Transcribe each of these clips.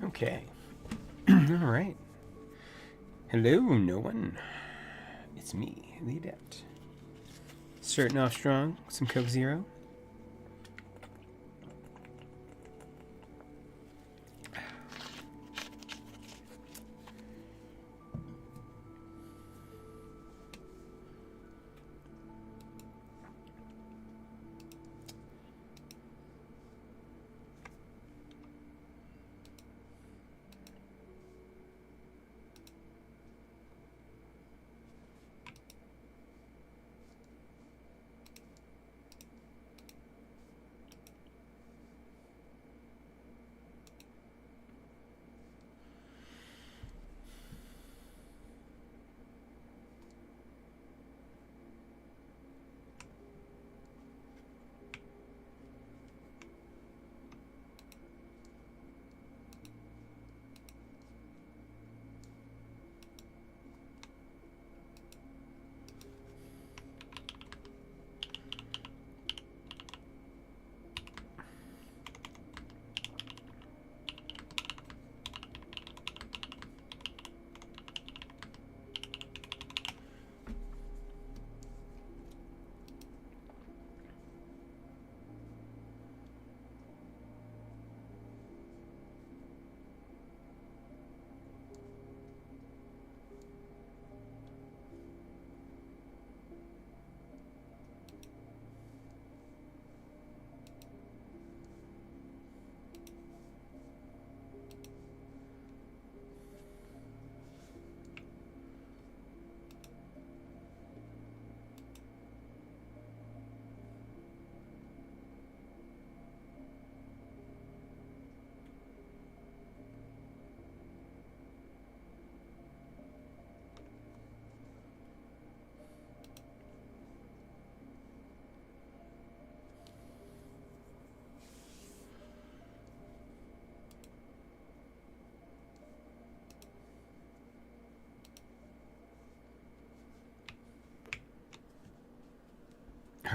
Okay. All right. Hello, no one. It's me, the Adept. Starting off strong, some Coke Zero.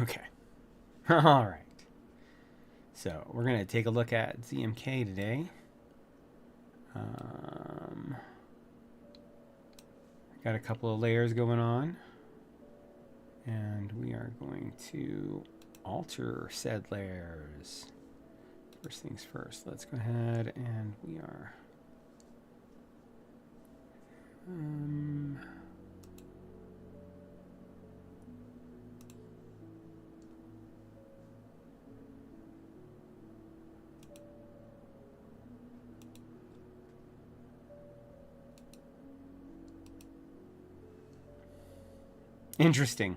Okay. All right. So we're going to take a look at ZMK today. Got a couple of layers going on. And we are going to alter said layers. First things first. Let's go ahead and we are... Interesting.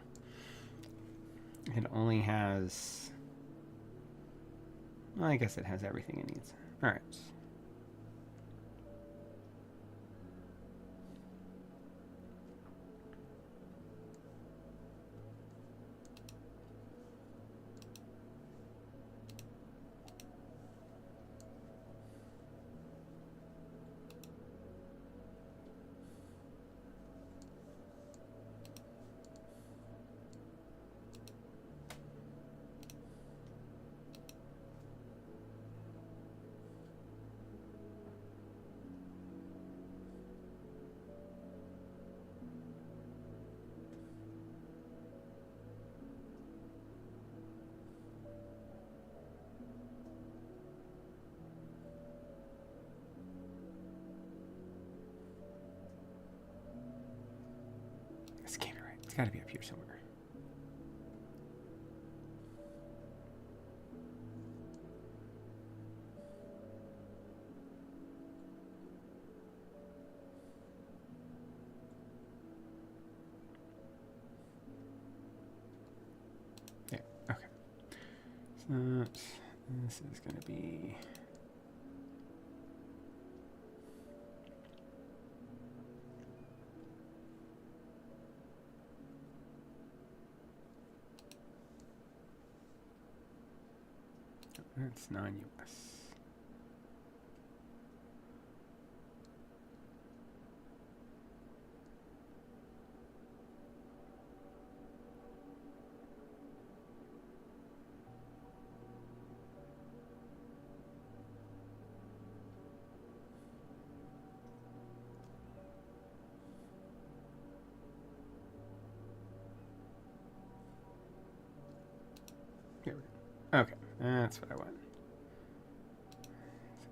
It only has... Well, I guess it has everything it needs. All right. This can't be right. It's got to be up here somewhere. Yeah, okay. So this is going to be... That's non-US. That's what I want. So.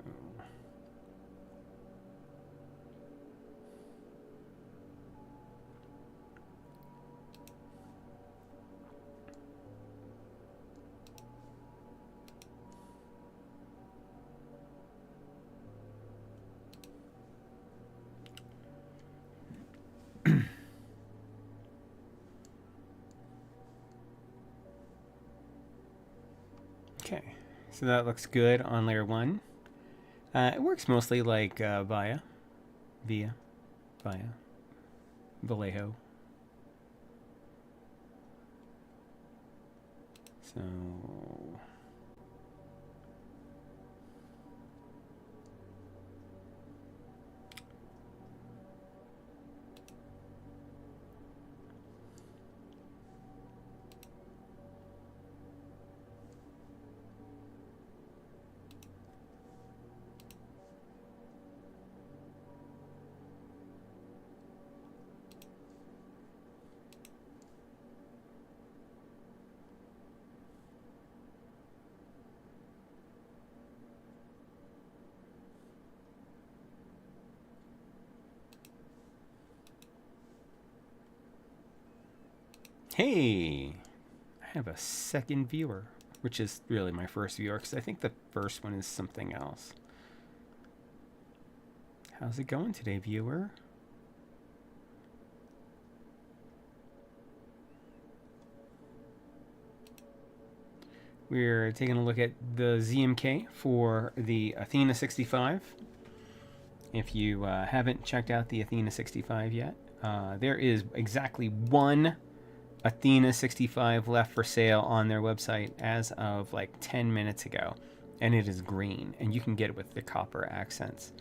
Okay, so that looks good on layer 1. It works mostly like via, Vallejo. So hey, I have a second viewer, which is really my first viewer because I think the first one is something else. How's it going today, viewer? We're taking a look at the ZMK for the Athena 65. If you haven't checked out the Athena 65 yet, there is exactly one Athena 65 left for sale on their website as of like 10 minutes ago, and it is green, and you can get it with the copper accents.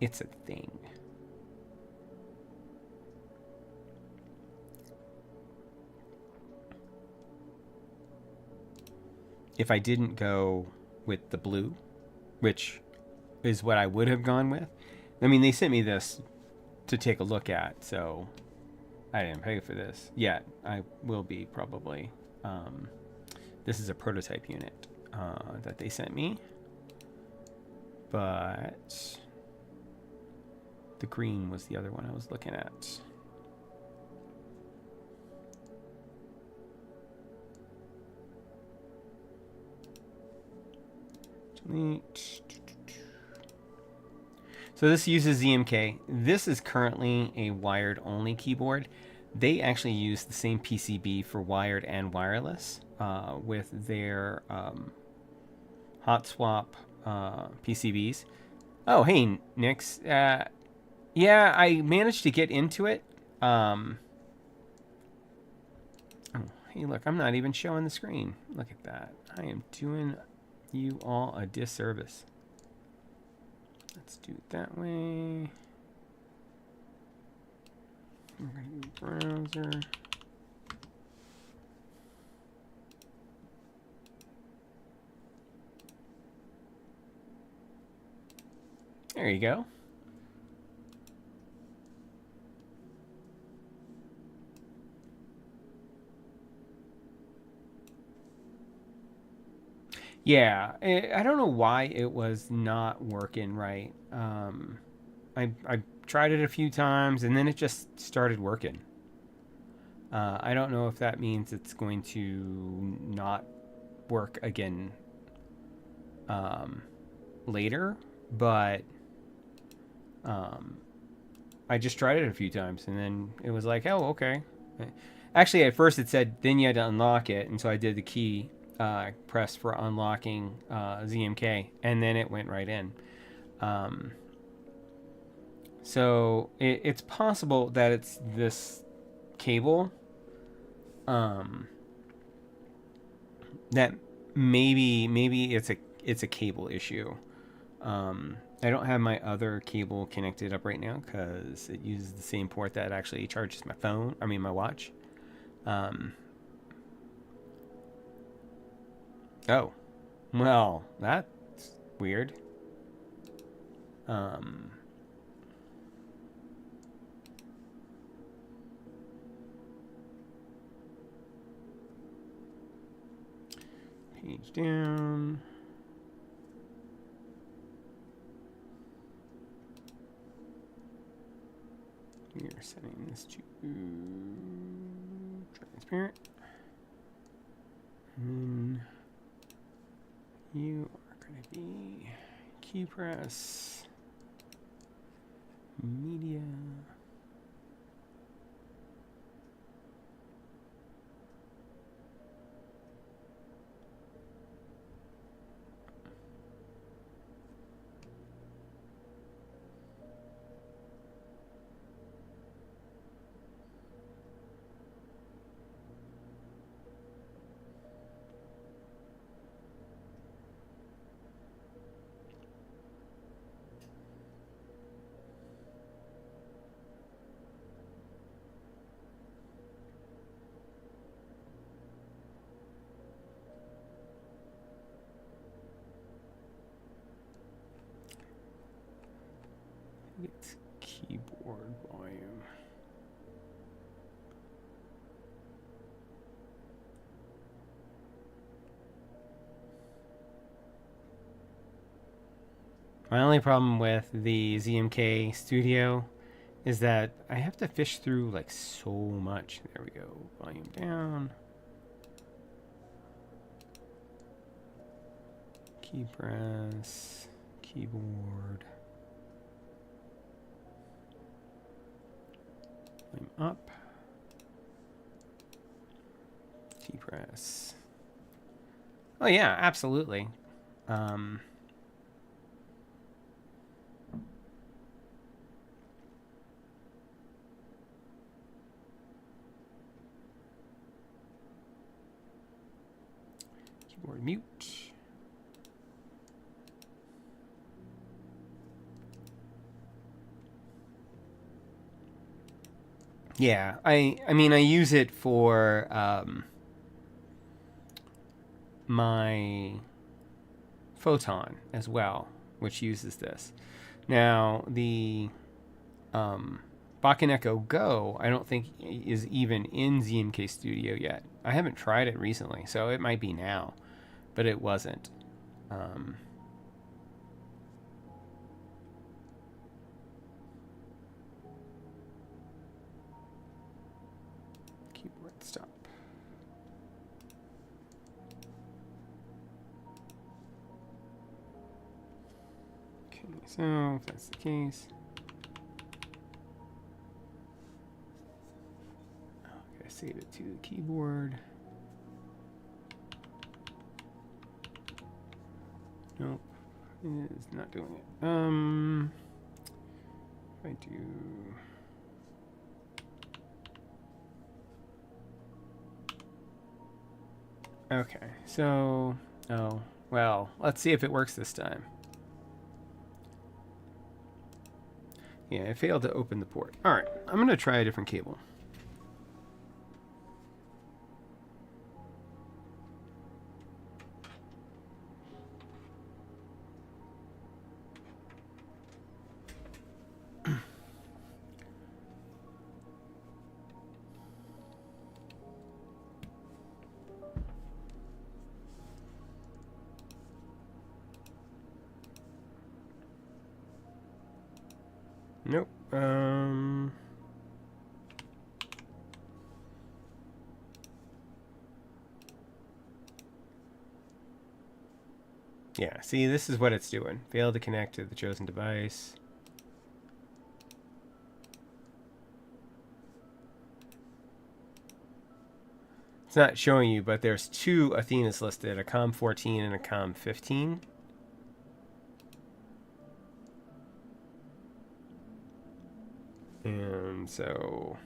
It's a thing. If I didn't go with the blue, which is what I would have gone with, I mean, they sent me this to take a look at, so I didn't pay for this yet. I will be probably. This is a prototype unit that they sent me, but the green was the other one I was looking at. So this uses ZMK. This is currently a wired only keyboard. They actually use the same PCB for wired and wireless with their hot swap PCBs. Oh, hey, Nix. Yeah, I managed to get into it. Oh, hey, look, I'm not even showing the screen. Look at that. I am doing you all a disservice. Let's do it that way. We're going to do browser. There you go. Yeah, I don't know why it was not working right. I tried it a few times and then it just started working. I don't know if that means it's going to not work again later, but I just tried it a few times and then it was like, oh, okay. Actually, at first it said then you had to unlock it, and so I did the key press for unlocking ZMK, and then it went right in. So it's possible that it's this cable that maybe it's a cable issue. I don't have my other cable connected up right now because it uses the same port that actually charges my phone. I mean my watch. Oh, well, that's weird. Page Page down. We are setting this to transparent. And you are going to be key press, media. It's keyboard volume. My only problem with the ZMK Studio is that I have to fish through like so much. There we go. Volume down. Key press. Keyboard. Volume up. Key press. Oh yeah, absolutely. Keyboard mute. Yeah, I mean I use it for my Photon as well, which uses this. Now the Bakken Echo Go I don't think is even in ZMK Studio yet. I haven't tried it recently, so it might be now, but it wasn't. Keyboard stop. Okay, so if that's the case, okay, save it to the keyboard. Nope, it is not doing it. If I do. Okay, so, oh, well, let's see if it works this time. Yeah, it failed to open the port. All right, I'm going to try a different cable. Nope. Yeah, see, this is what it's doing. Failed to connect to the chosen device. It's not showing you, but there's two Athenas listed, a COM14 and a COM15. And so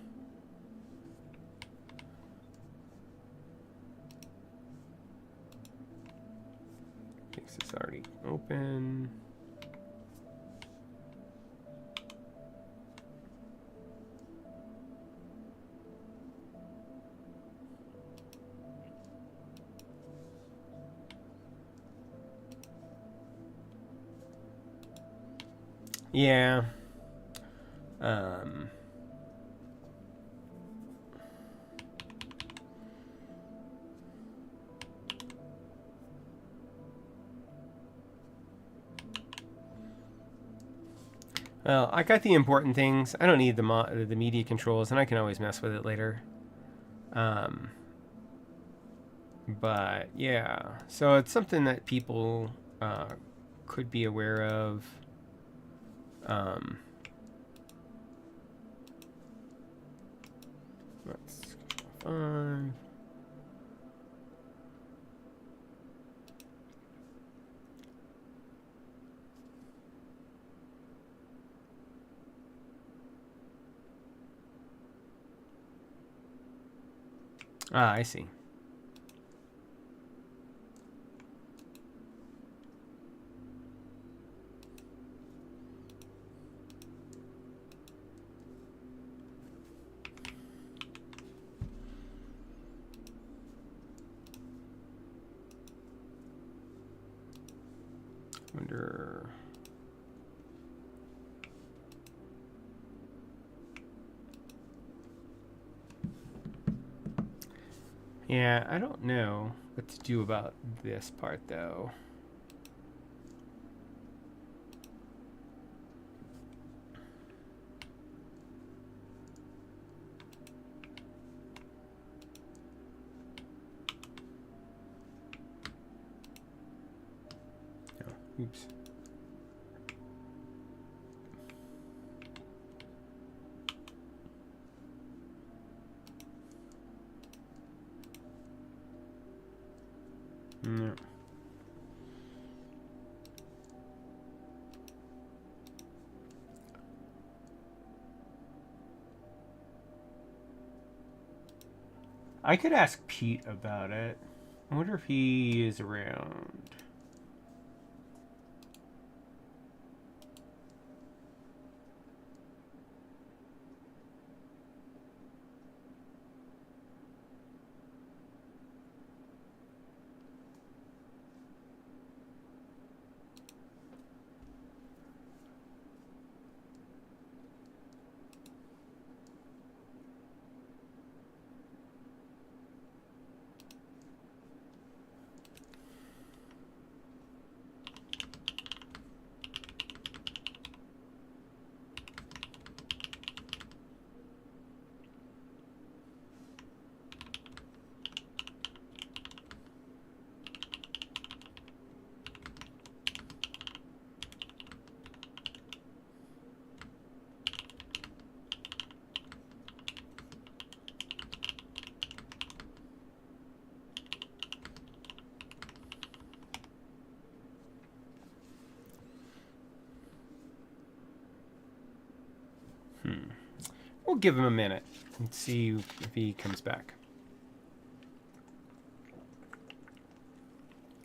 this is already open. Yeah. Well, I got the important things. I don't need the media controls, and I can always mess with it later. But yeah, so it's something that people could be aware of. Let's go 5. Ah, I see. Wonder. Yeah, I don't know what to do about this part though. Oh, oops. No. I could ask Pete about it. I wonder if he is around. We'll give him a minute and see if he comes back.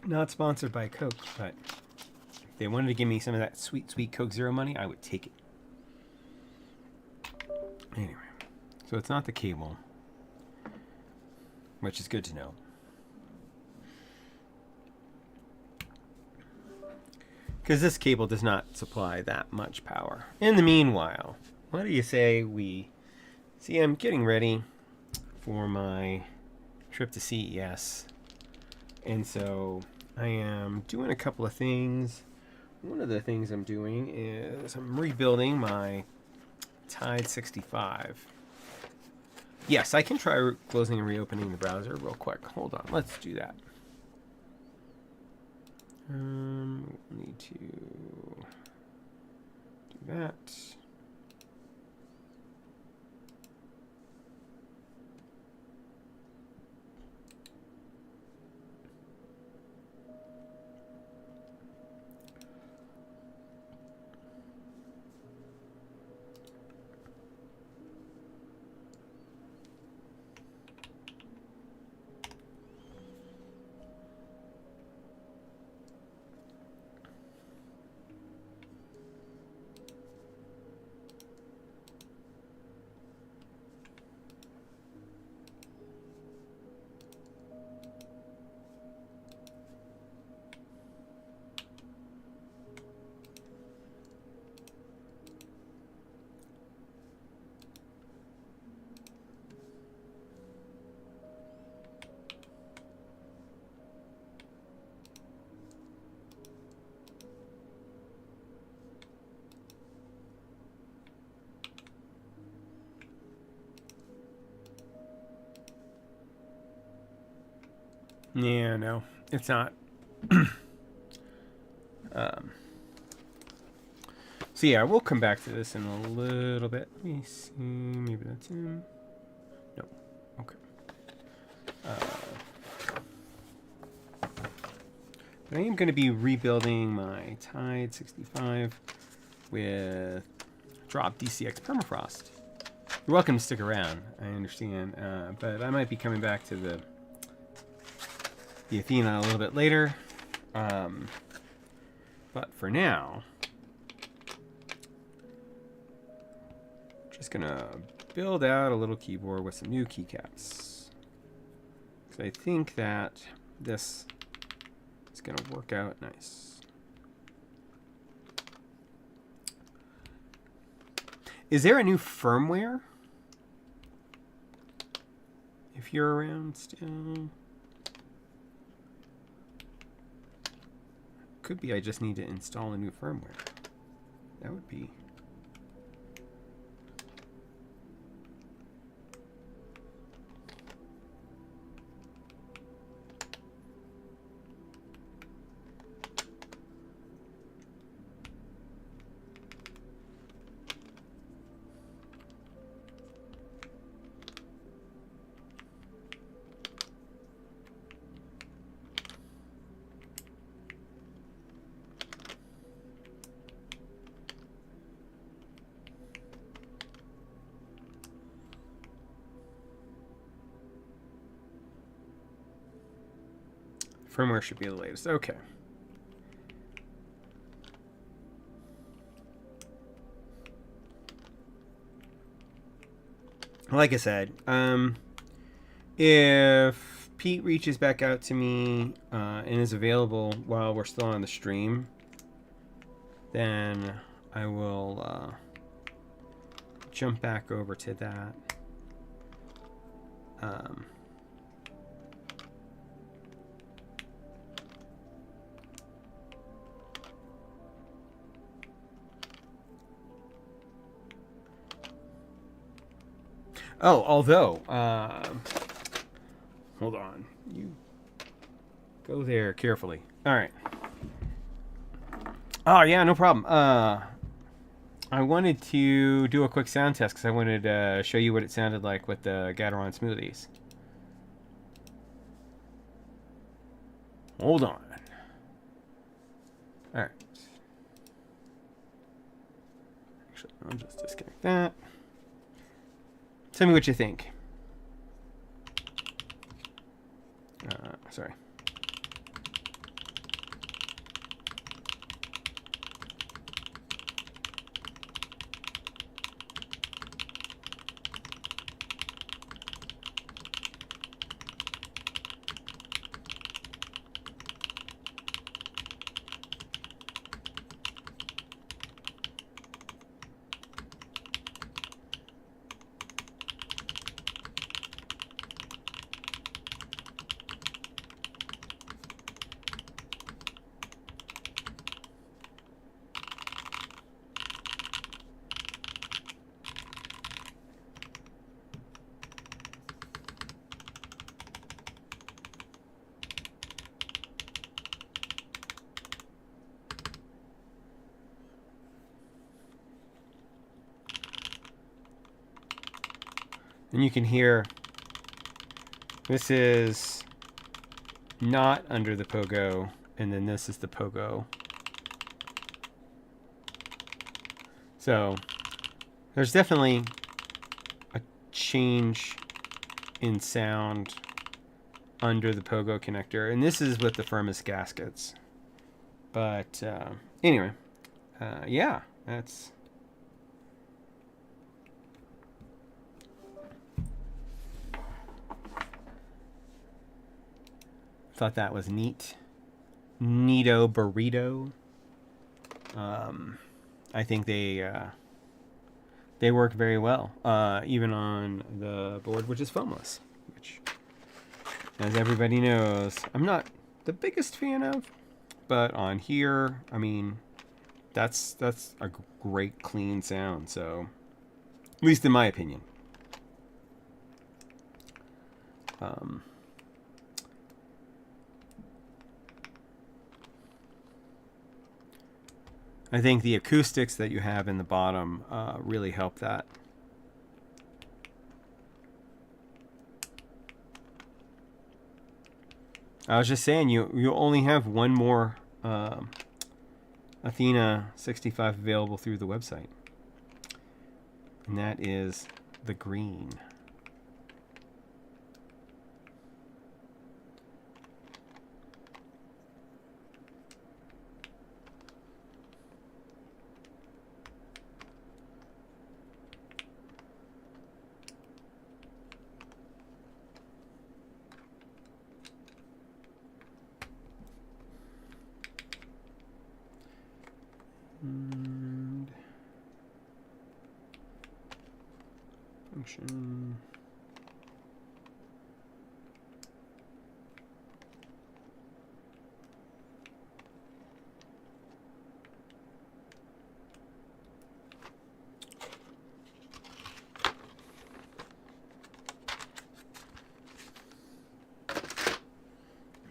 Not sponsored by Coke, but if they wanted to give me some of that sweet, sweet Coke Zero money, I would take it. Anyway, so it's not the cable, which is good to know. Because this cable does not supply that much power. In the meanwhile, what do you say we... See, I'm getting ready for my trip to CES. And so I am doing a couple of things. One of the things I'm doing is I'm rebuilding my Tide 65. Yes, I can try closing and reopening the browser real quick. Hold on, let's do that. We'll need to do that. Yeah, no, it's not. So yeah, we'll come back to this in a little bit. Let me see, maybe that's him. No, okay. But I am going to be rebuilding my Tide 65 with drop DCX permafrost. You're welcome to stick around, I understand, but I might be coming back to the Athena a little bit later. But for now, just gonna build out a little keyboard with some new keycaps. Because I think that this is gonna work out nice. Is there a new firmware? If you're around still. Could be I just need to install a new firmware. That would be. Firmware should be the latest. Okay. Like I said, if Pete reaches back out to me and is available while we're still on the stream, then I will jump back over to that. Oh, although, hold on. You go there carefully. All right. Oh, yeah, no problem. I wanted to do a quick sound test because I wanted to show you what it sounded like with the Gateron Smoothies. Hold on. All right. Actually, I'll just disconnect that. Tell me what you think. Sorry. And you can hear this is not under the pogo, and then this is the pogo. So there's definitely a change in sound under the pogo connector, and this is with the firmest gaskets. But anyway, yeah, that's. Thought that was neat. Neato burrito. I think they work very well, even on the board, which is foamless, which, as everybody knows, I'm not the biggest fan of. But on here, I mean, that's a great clean sound. So, at least in my opinion. I think the acoustics that you have in the bottom really help that. I was just saying, you only have one more Athena 65 available through the website, and that is the green. And function.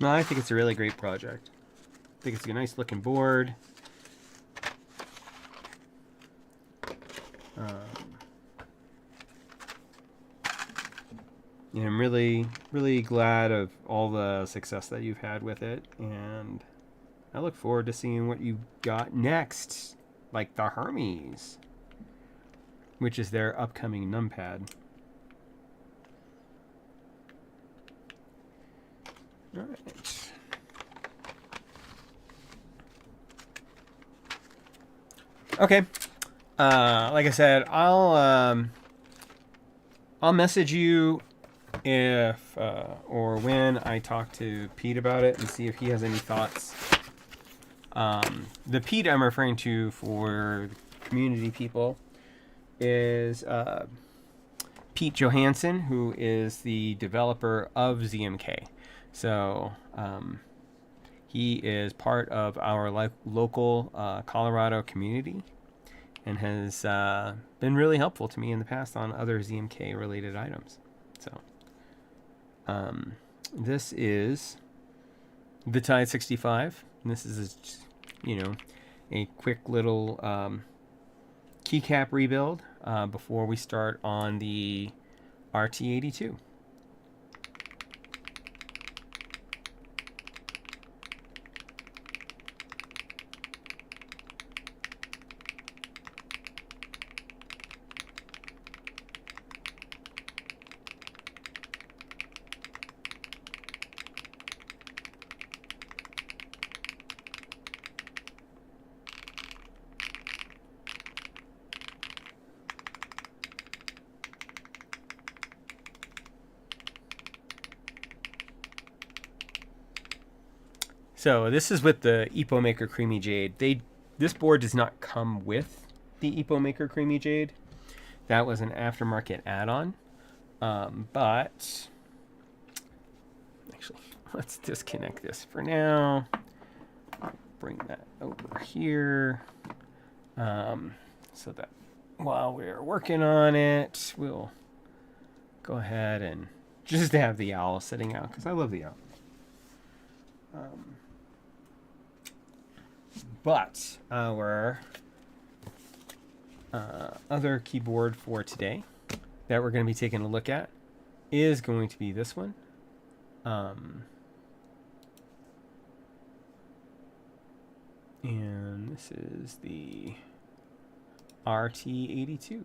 No, I think it's a really great project. I think it's a nice looking board. And I'm really glad of all the success that you've had with it, and I look forward to seeing what you got next, like the Hermes, which is their upcoming numpad. All right. Okay. Like I said, I'll message you if or when I talk to Pete about it and see if he has any thoughts. The Pete I'm referring to for community people is Pete Johansson, who is the developer of ZMK. So he is part of our local Colorado community and has been really helpful to me in the past on other ZMK related items. So this is the Tide 65. And this is, a quick little keycap rebuild before we start on the RT82. So this is with the Epokmaker Creamy Jade. This board does not come with the Epokmaker Creamy Jade. That was an aftermarket add-on. But actually, let's disconnect this for now. Bring that over here, so that while we're working on it, we'll go ahead and just have the owl sitting out because I love the owl. But our other keyboard for today that we're going to be taking a look at is going to be this one. And this is the RT82.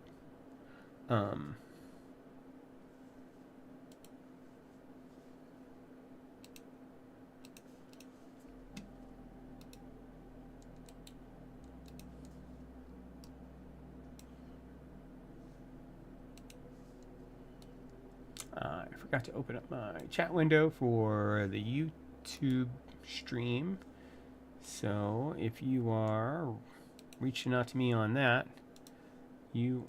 I forgot to open up my chat window for the YouTube stream. So if you are reaching out to me on that, you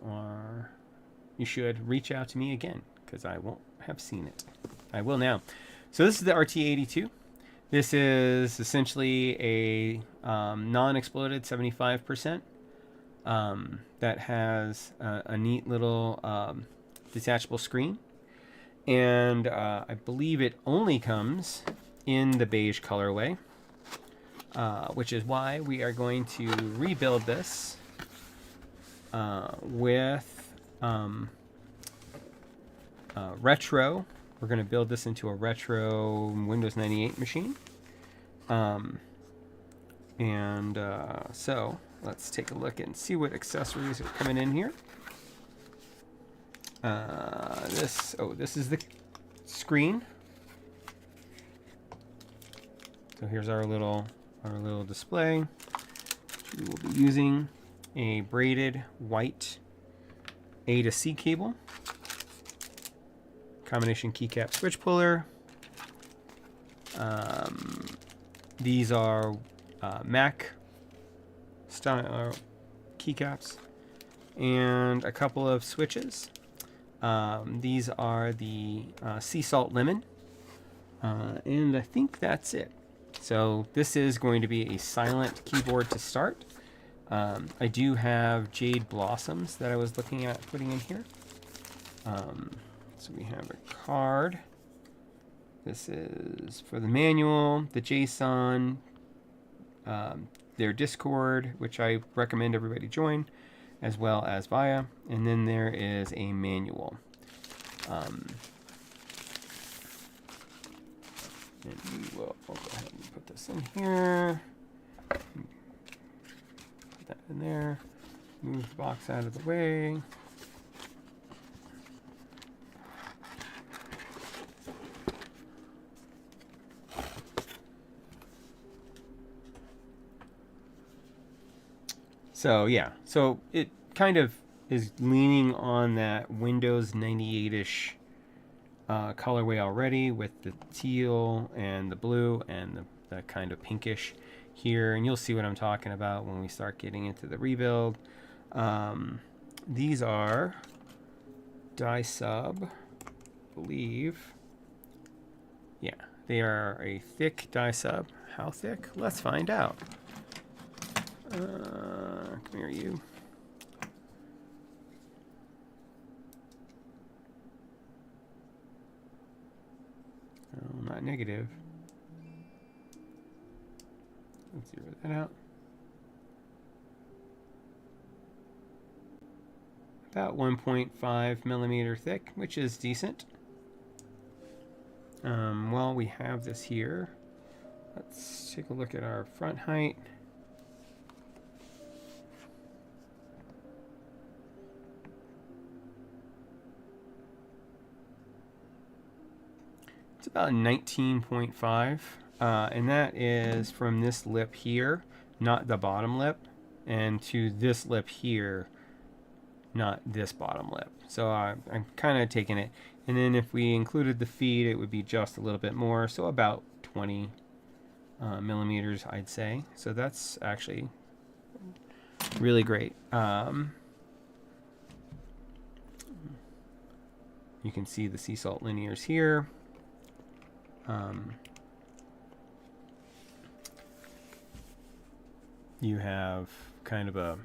should reach out to me again because I won't have seen it. I will now. So this is the RT82. This is essentially a non-exploded 75% that has a neat little detachable screen. And I believe it only comes in the beige colorway. which is why we are going to rebuild this with retro. We're going to build this into a retro Windows 98 machine. So let's take a look and see what accessories are coming in here. This is the screen. So here's our little display. We will be using a braided white A to C cable, combination keycap switch puller. These are Mac style keycaps and a couple of switches. These are the sea salt lemon, and I think that's it. So this is going to be a silent keyboard to start. I do have jade blossoms that I was looking at putting in here. So we have a card. This is for the manual, the JSON, their Discord, which I recommend everybody join, as well as Via. And then there is a manual. And we'll go ahead and put this in here. Put that in there. Move the box out of the way. So yeah, so it kind of is leaning on that Windows 98-ish colorway already, with the teal and the blue and the kind of pinkish here, and you'll see what I'm talking about when we start getting into the rebuild. These are die sub, I believe. Yeah, they are a thick die sub. How thick? Let's find out. Come here, you. Oh, not negative. Let's zero that out. About 1.5 millimeter thick, which is decent. Well, we have this here. Let's take a look at our front height. It's about 19.5, and that is from this lip here, not the bottom lip, and to this lip here, not this bottom lip. So I'm kind of taking it, and then if we included the feed, it would be just a little bit more, so about 20 millimeters, I'd say. So that's actually really great. You can see the sea salt linears here. You have kind of a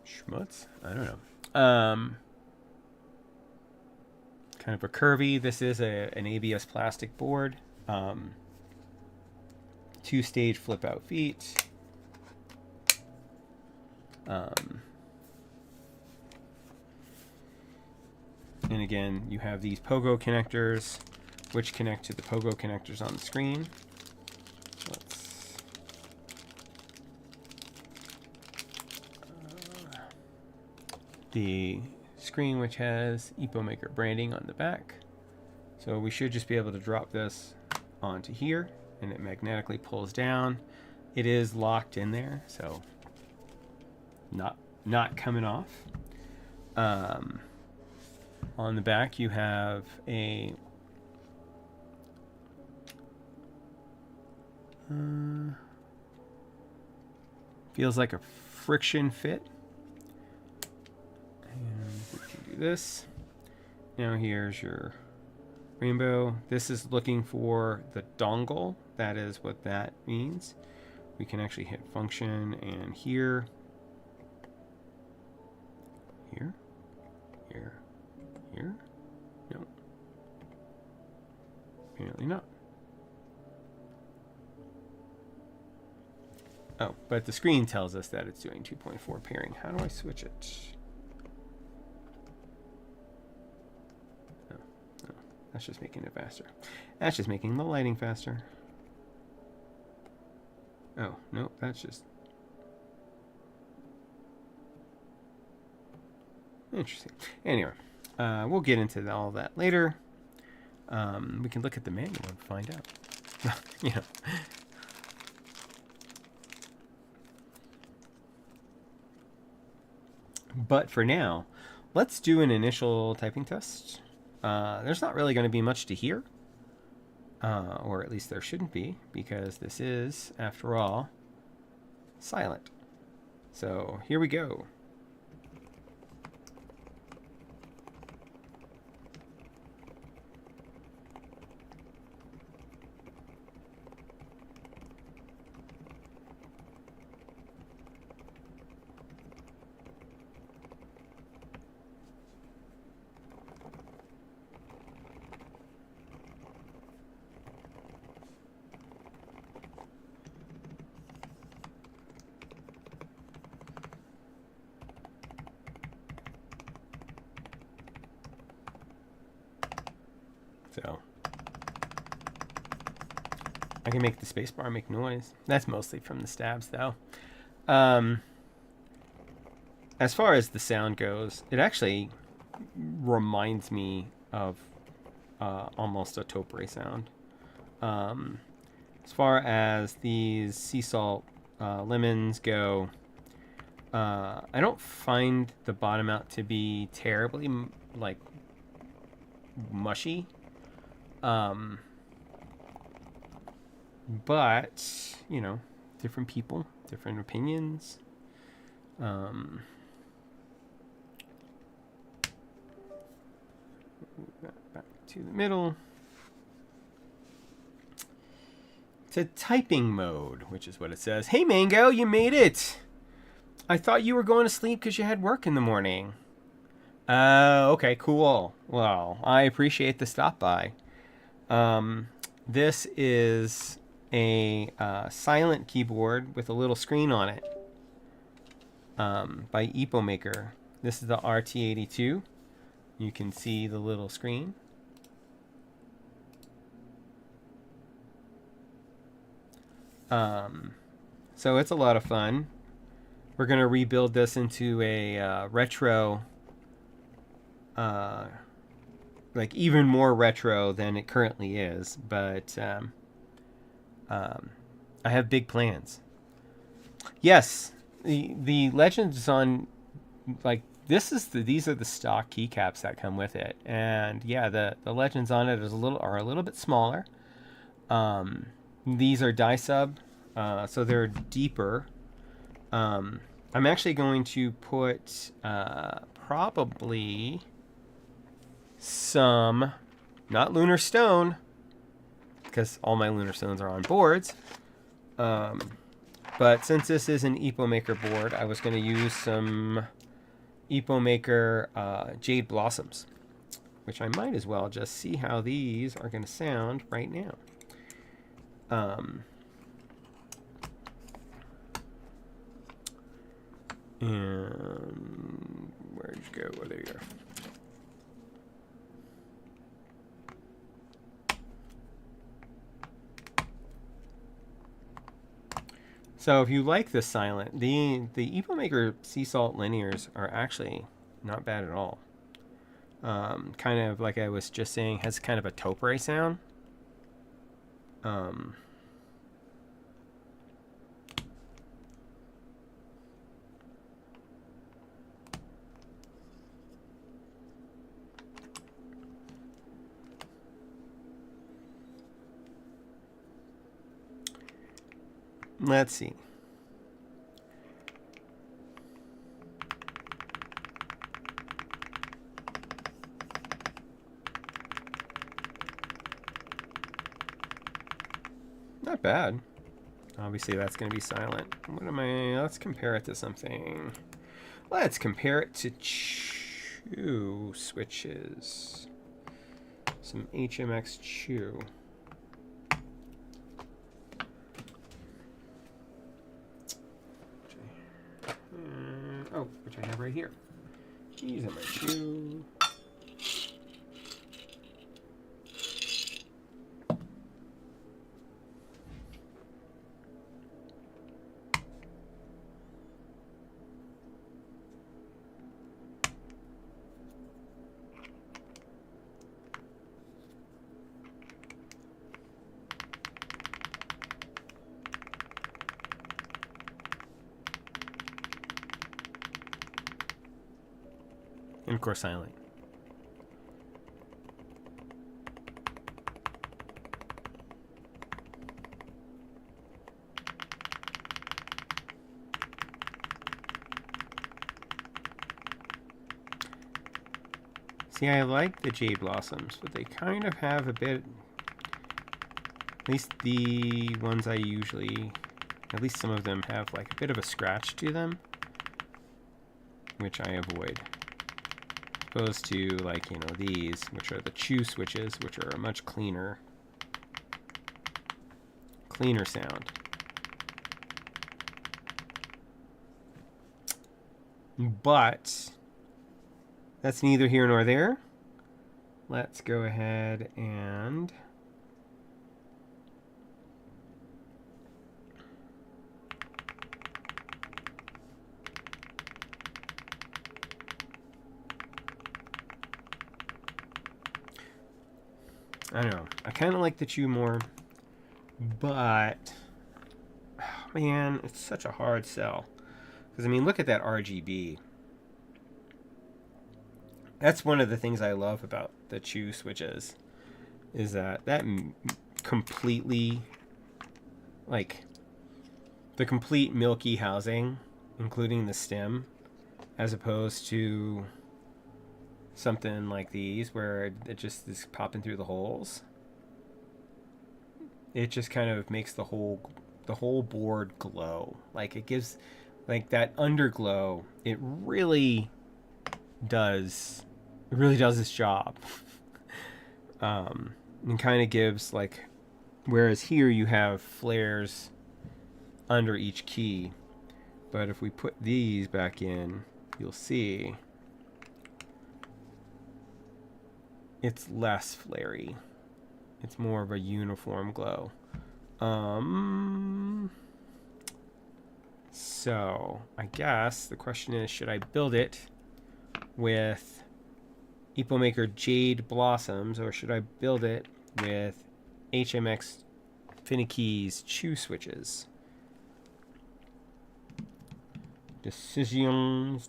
schmutz, I don't know, kind of a curvy. This is an ABS plastic board, 2-stage flip out feet. And again, you have these pogo connectors, which connect to the pogo connectors on the screen. The screen, which has Epokmaker branding on the back. So we should just be able to drop this onto here, and it magnetically pulls down. It is locked in there, so not coming off. On the back, you have a feels like a friction fit. And we can do this. Now here's your rainbow. This is looking for the dongle. That is what that means. We can actually hit function, and here, here, no, apparently not. but the screen tells us that it's doing 2.4 pairing. How do I switch it? No, that's just making it faster. That's just making the lighting faster. Oh, no, that's just... Interesting. Anyway, we'll get into all that later. We can look at the manual and find out. You know. But for now, let's do an initial typing test. There's not really going to be much to hear. Or at least there shouldn't be, because this is, after all, silent. So here we go. So I can make the spacebar make noise. That's mostly from the stabs, though. As far as the sound goes, it actually reminds me of almost a topiary sound. As far as these sea salt lemons go, I don't find the bottom out to be terribly like mushy. But, you know, different people, different opinions. Move that back to the middle. To typing mode, which is what it says. Hey, Mango, you made it. I thought you were going to sleep because you had work in the morning. Okay, cool. Well, I appreciate the stop by. This is a silent keyboard with a little screen on it by Epokmaker. This is the RT82. You can see the little screen. So it's a lot of fun. We're going to rebuild this into a retro, like even more retro than it currently is, but I have big plans. Yes, the legends on, like, these are the stock keycaps that come with it, and yeah, the legends on it are a little bit smaller. These are die sub, so they're deeper. I'm actually going to put probably some, not lunar stone, because all my lunar stones are on boards. But since this is an Epokmaker board, I was going to use some Epokmaker Jade Blossoms, which I might as well just see how these are going to sound right now. And where'd you go? Oh, there you are. So if you like the silent, the Epokmaker Sea Salt Linears are actually not bad at all. Kind of like I was just saying, has kind of a topiary sound. Let's see. Not bad. Obviously, that's going to be silent. What am I? Let's compare it to something. Let's compare it to Chew switches. Some HMX Chew. Oh, which I have right here. These are my shoe. And of course, silent. See, I like the jade blossoms, but they kind of have a bit, at least the ones I usually, at least some of them have like a bit of a scratch to them, which I avoid. Opposed to, like, you know, these, which are the chew switches, which are a much cleaner sound. But that's neither here nor there. Let's go ahead and I don't know. I kind of like the chew more, but oh man, it's such a hard sell. Because I mean, look at that R.W.B. That's one of the things I love about the chew switches, is that completely, like, the complete milky housing, including the stem, as opposed to something like these where it just is popping through the holes. It just kind of makes the whole board glow. Like, it gives, like, that underglow. It really does its job. And kind of gives, like, whereas here you have flares under each key, but if we put these back in, you'll see it's less flary. It's more of a uniform glow. So I guess the question is, should I build it with Epokmaker Jade Blossoms, or should I build it with HMX Nixkeys Chew Switches? Decisions.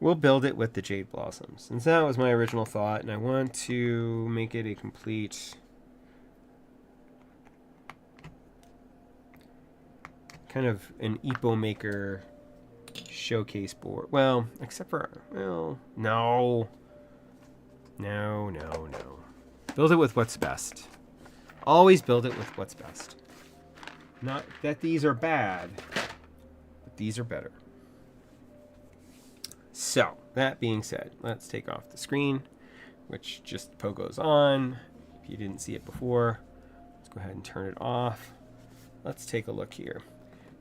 We'll build it with the Jade Blossoms, since that was my original thought, and I want to make it a complete kind of an Epokmaker showcase board. Well, except for, well, no. Build it with what's best. Always build it with what's best. Not that these are bad, but these are better. So, that being said, let's take off the screen, which just pogoes on. If you didn't see it before, let's go ahead and turn it off. Let's take a look here.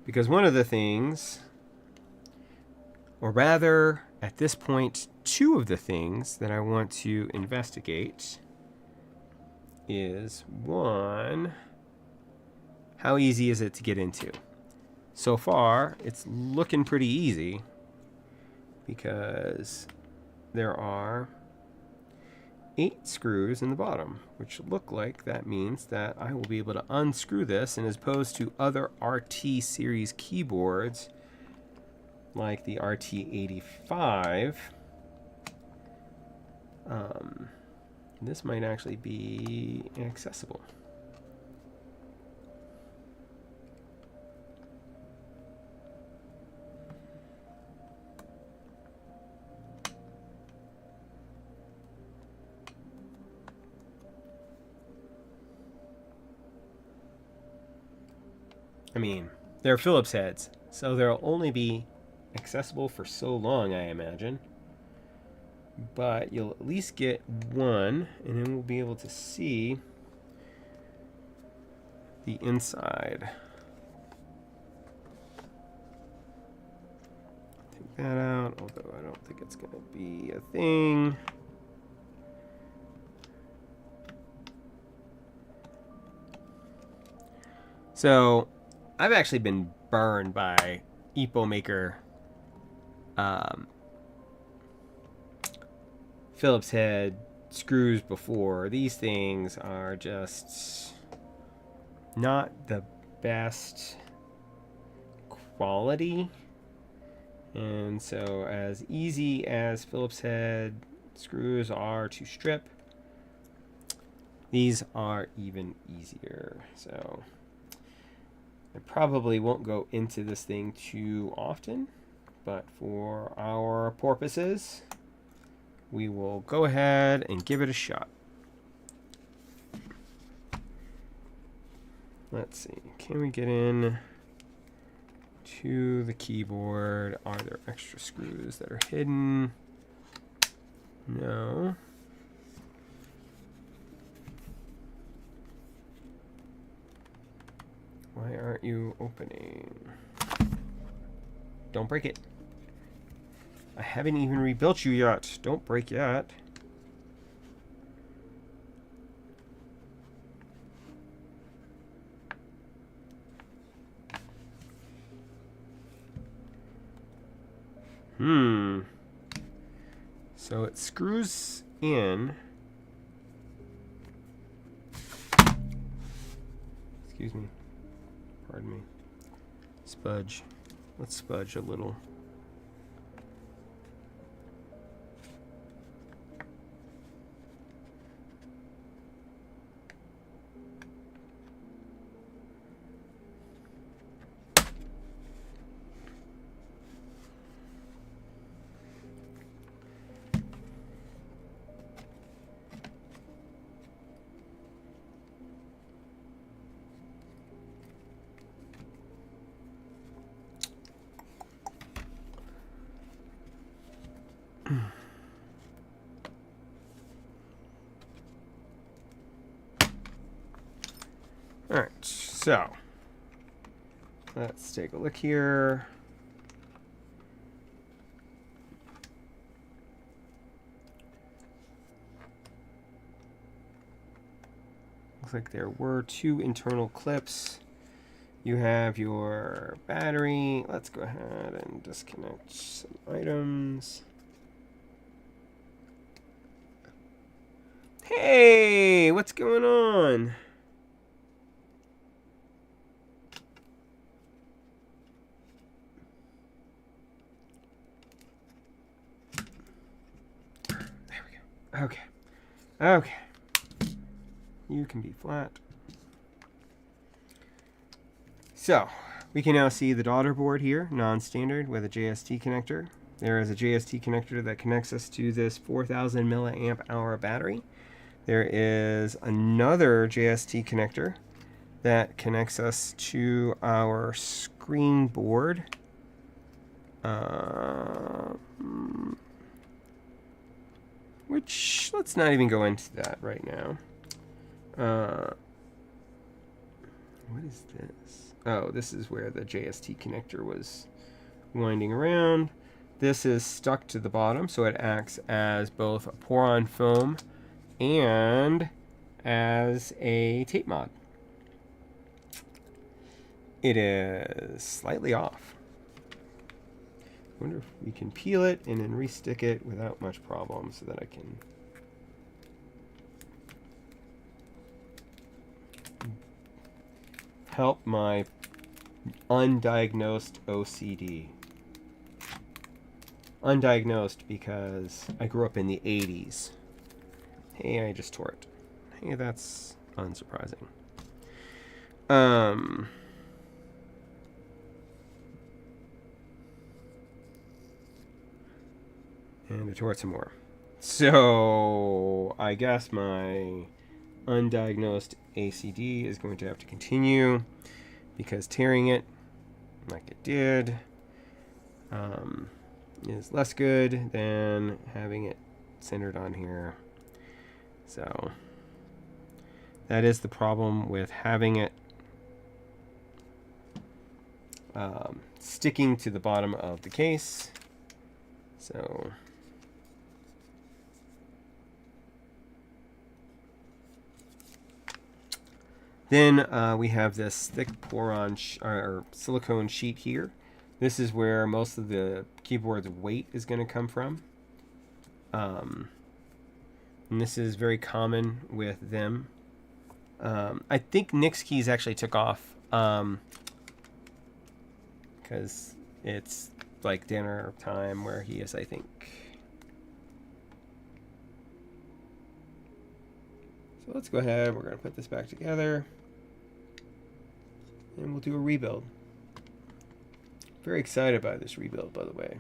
Because one of the things, or rather, at this point, two of the things that I want to investigate is, one, how easy is it to get into? So far, it's looking pretty easy, because there are 8 screws in the bottom, which look like that means that I will be able to unscrew this, and as opposed to other RT series keyboards like the RT85, this might actually be inaccessible. I mean, they're Phillips heads, so they'll only be accessible for so long, I imagine. But you'll at least get one, and then we'll be able to see the inside. Take that out, although I don't think it's going to be a thing. So I've actually been burned by Epokmaker Phillips head screws before. These things are just not the best quality. And so as easy as Phillips head screws are to strip, these are even easier. So I probably won't go into this thing too often, but for our purposes, we will go ahead and give it a shot. Let's see, can we get in to the keyboard? Are there extra screws that are hidden? No. Why aren't you opening? Don't break it. I haven't even rebuilt you yet. Don't break yet. So it screws in. Excuse me. Pardon me. Spudge. Let's spudge a little. All right, so let's take a look here. Looks like there were two internal clips. You have your battery. Let's go ahead and disconnect some items. Hey, what's going on? There we go. Okay. Okay. You can be flat. So, we can now see the daughter board here, non-standard, with a JST connector. There is a JST connector that connects us to this 4,000 milliamp hour battery. There is another JST connector that connects us to our screen board. Which, let's not even go into that right now. What is this? Oh, this is where the JST connector was winding around. This is stuck to the bottom, so it acts as both a pour-on foam and as a tape mod. It is slightly off. I wonder if we can peel it and then re-stick it without much problem so that I can help my undiagnosed OCD. Undiagnosed because I grew up in the 80s. Hey, I just tore it. Hey, that's unsurprising. And I tore it some more. So I guess my undiagnosed ACD is going to have to continue because tearing it like it did is less good than having it centered on here. So that is the problem with having it sticking to the bottom of the case. So then we have this thick poron or silicone sheet here. This is where most of the keyboard's weight is going to come from. And this is very common with them. I think Nixkeys actually took off because it's like dinner time where he is, I think. So let's go ahead. We're going to put this back together. And we'll do a rebuild. Very excited by this rebuild, by the way.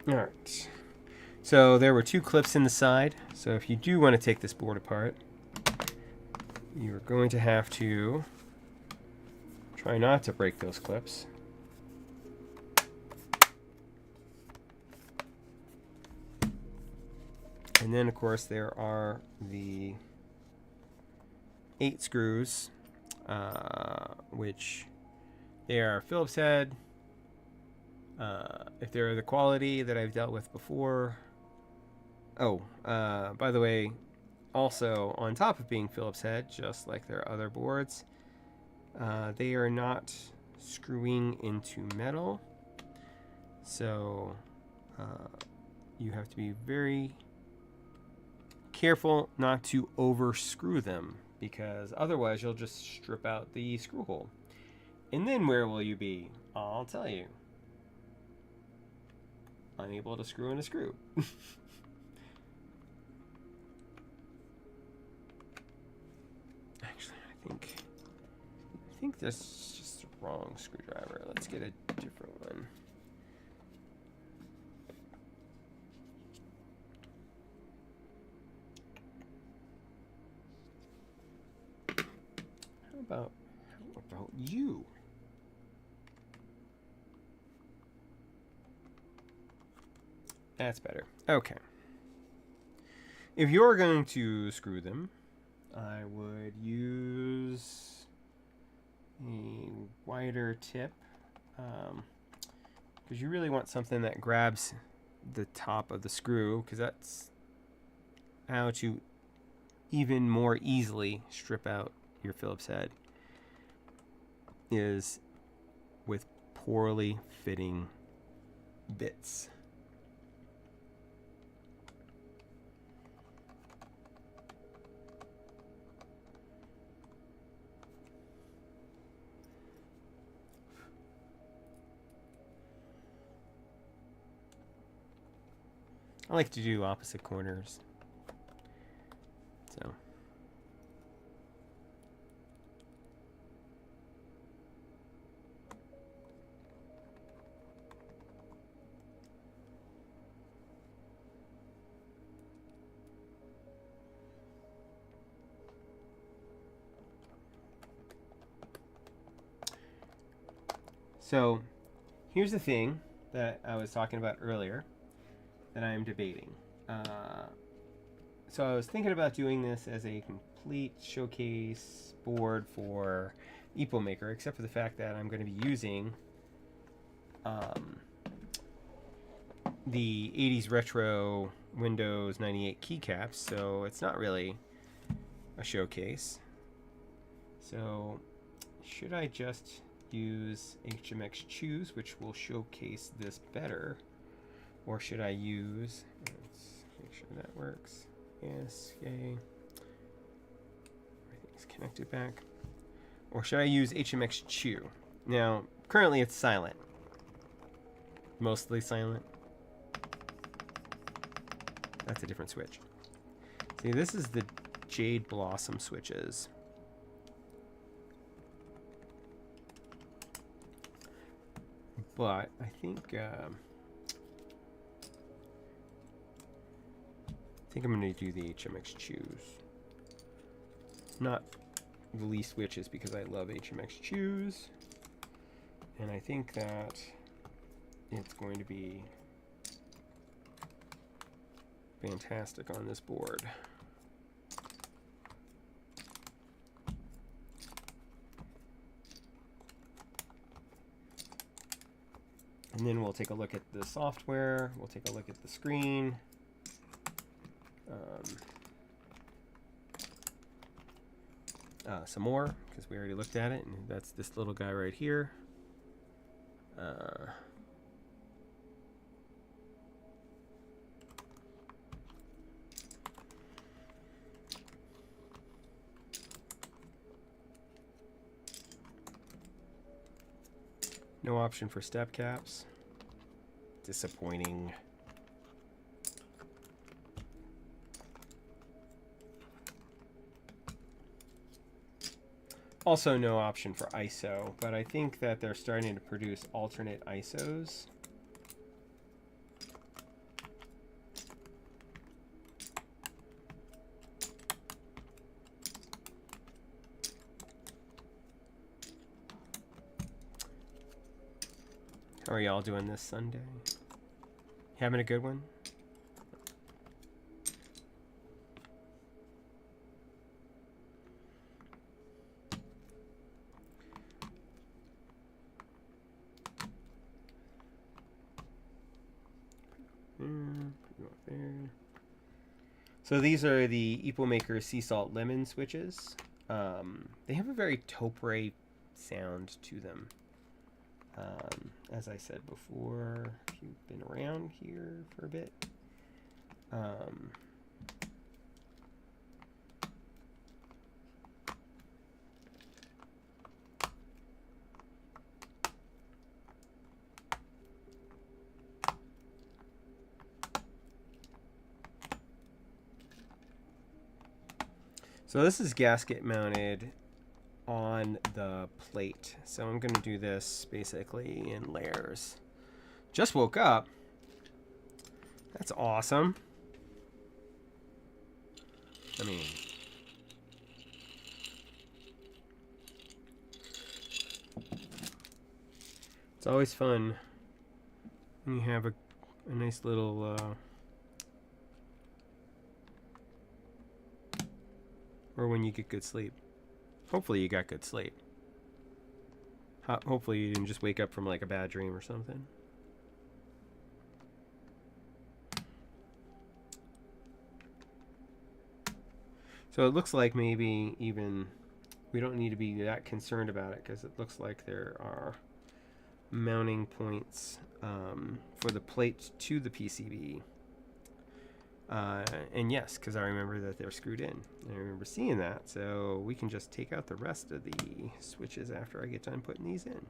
All right. So there were 2 clips in the side. So if you do want to take this board apart, you're going to have to try not to break those clips. And then, of course, there are the 8 screws, which they are Phillips head. If they're the quality that I've dealt with before. Oh, by the way, also on top of being Phillips head, just like their other boards, they are not screwing into metal. So you have to be very careful not to over screw them, because otherwise you'll just strip out the screw hole. And then where will you be? I'll tell you. Unable to screw in a screw. Actually, I think this is just the wrong screwdriver. Let's get a different one. How about you? That's better. Okay. If you're going to screw them, I would use a wider tip, because you really want something that grabs the top of the screw, because that's how to even more easily strip out your Phillips head, is with poorly fitting bits. I like to do opposite corners. So. So, here's the thing that I was talking about earlier that I am debating. So I was thinking about doing this as a complete showcase board for Epokmaker, except for the fact that I'm going to be using the 80s retro Windows 98 keycaps, so it's not really a showcase. So should I just use HMX Choose, which will showcase this better? Or should I use, let's make sure that works. Yes, okay. Everything's connected back. Or should I use HMX Chew? Now, currently it's silent. Mostly silent. That's a different switch. See, this is the Jade Blossom switches. But I think I'm going to do the HMX Choose. Not the least switches, because I love HMX Choose. And I think that it's going to be fantastic on this board. And then we'll take a look at the software, we'll take a look at the screen. Some more, because we already looked at it, and that's this little guy right here. No option for step caps. Disappointing. Also no option for ISO, but I think that they're starting to produce alternate ISOs. How are y'all doing this Sunday? Having a good one? So these are the Epokmaker Sea Salt Lemon switches. They have a very taupe sound to them. As I said before, if you've been around here for a bit, so this is gasket mounted on the plate. So I'm going to do this basically in layers. Just woke up. That's awesome. I mean, it's always fun when you have a nice little or when you get good sleep. Hopefully you got good sleep. Hopefully you didn't just wake up from like a bad dream or something. So it looks like maybe even we don't need to be that concerned about it, because it looks like there are mounting points for the plate to the PCB. And yes, because I remember that they're screwed in. I remember seeing that, so we can just take out the rest of the switches after I get done putting these in.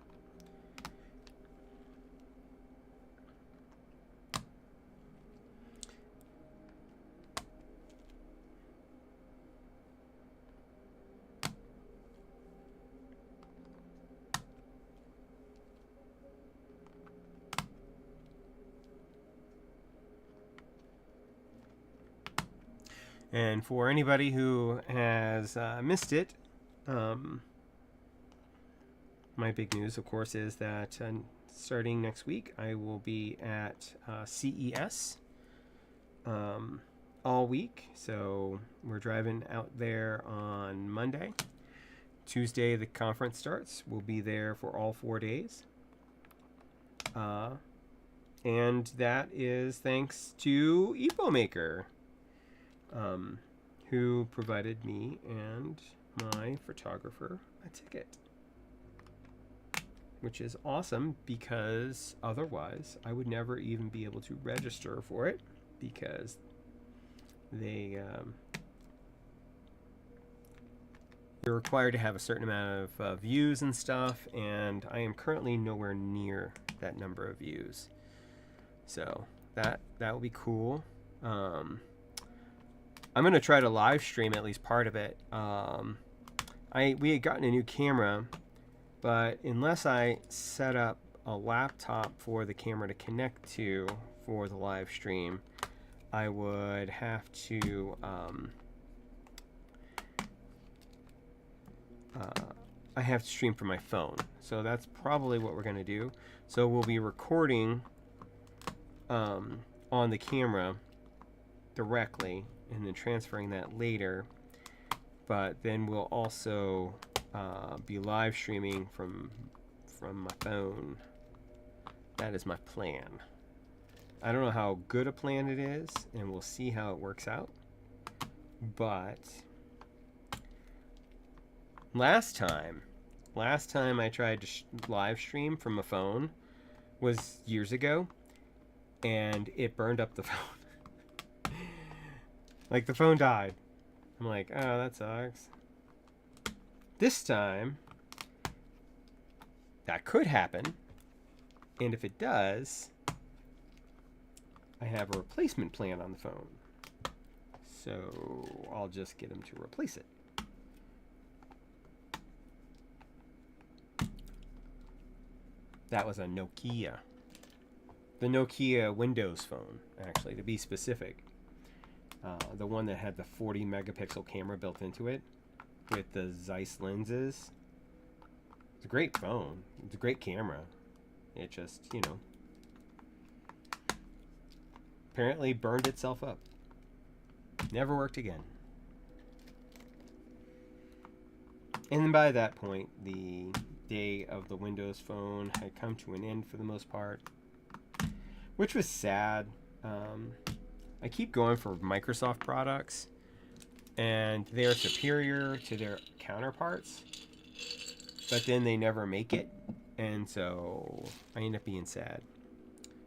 And for anybody who has missed it, my big news, of course, is that starting next week, I will be at CES all week. So we're driving out there on Monday. Tuesday, the conference starts. We'll be there for all 4 days. And that is thanks to Epokmaker, who provided me and my photographer a ticket, which is awesome, because otherwise I would never even be able to register for it, because they you're required to have a certain amount of views and stuff, and I am currently nowhere near that number of views. So that will be cool. I'm gonna try to live stream at least part of it. We had gotten a new camera, but unless I set up a laptop for the camera to connect to for the live stream, I would have to I have to stream from my phone. So that's probably what we're going to do. So we'll be recording on the camera directly and then transferring that later. But then we'll also be live streaming from my phone. That is my plan. I don't know how good a plan it is, and we'll see how it works out. But last time I tried to live stream from a phone was years ago, and it burned up the phone. Like, the phone died. I'm like, oh, that sucks. This time, that could happen, and if it does, I have a replacement plan on the phone. So I'll just get them to replace it. That was a Nokia. The Nokia Windows phone, actually, to be specific. The one that had the 40 megapixel camera built into it with the Zeiss lenses. It's a great phone. It's a great camera. It just, you know, apparently burned itself up. Never worked again. And then by that point, the day of the Windows Phone had come to an end for the most part, which was sad. I keep going for Microsoft products, and they're superior to their counterparts, but then they never make it, and so I end up being sad.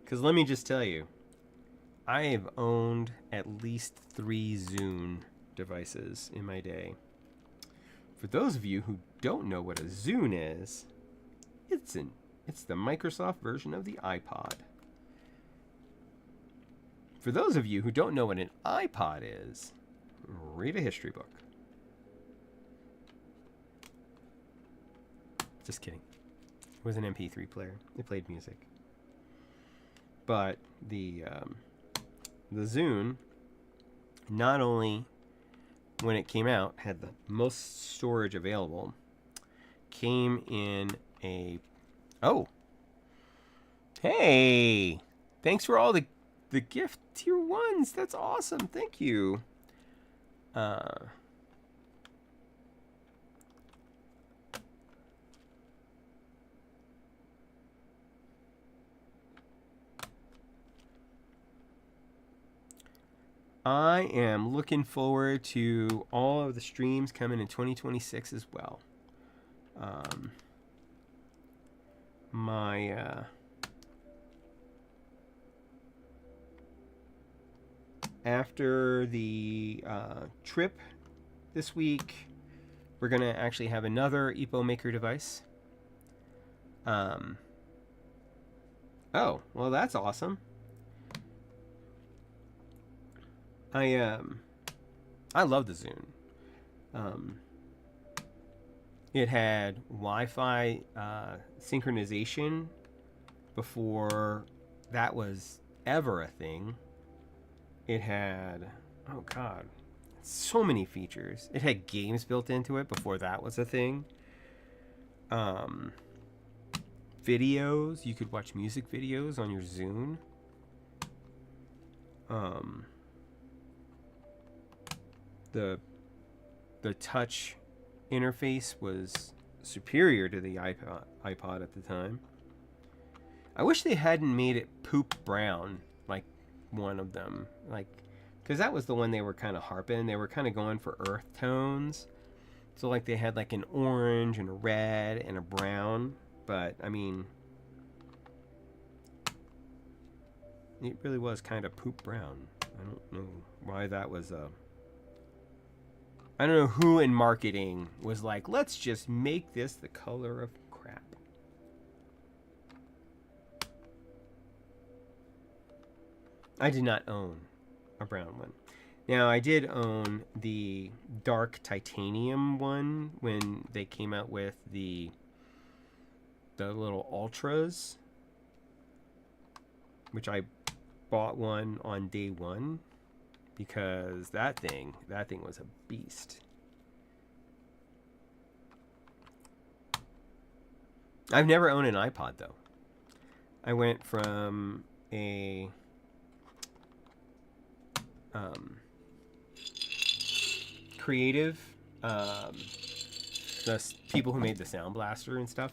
Because let me just tell you, I have owned at least 3 Zune devices in my day. For those of you who don't know what a Zune is, it's the Microsoft version of the iPod. For those of you who don't know what an iPod is, read a history book. Just kidding. It was an MP3 player. It played music. But the Zune, not only when it came out had the most storage available, came in a... Oh! Hey! Thanks for all the gift tier 1s. That's awesome. Thank you. I am looking forward to all of the streams coming in 2026 as well. After the trip this week, we're going to actually have another Epokmaker device. Oh, well, that's awesome. I love the Zune. It had Wi-Fi synchronization before that was ever a thing. It had, oh god, so many features. It had games built into it before that was a thing. Videos, you could watch music videos on your Zune. The touch interface was superior to the iPod at the time. I wish they hadn't made it poop brown like one of them, like, because that was the one they were kind of harping. They were kind of going for earth tones, so like they had like an orange and a red and a brown, but I mean, it really was kind of poop brown. I don't know why that was I don't know who in marketing was like, let's just make this the color of crap. I did not own a brown one. Now, I did own the dark titanium one when they came out with the little ultras, which I bought one on day 1. Because that thing was a beast. I've never owned an iPod though. I went from a creative, the people who made the Sound Blaster and stuff.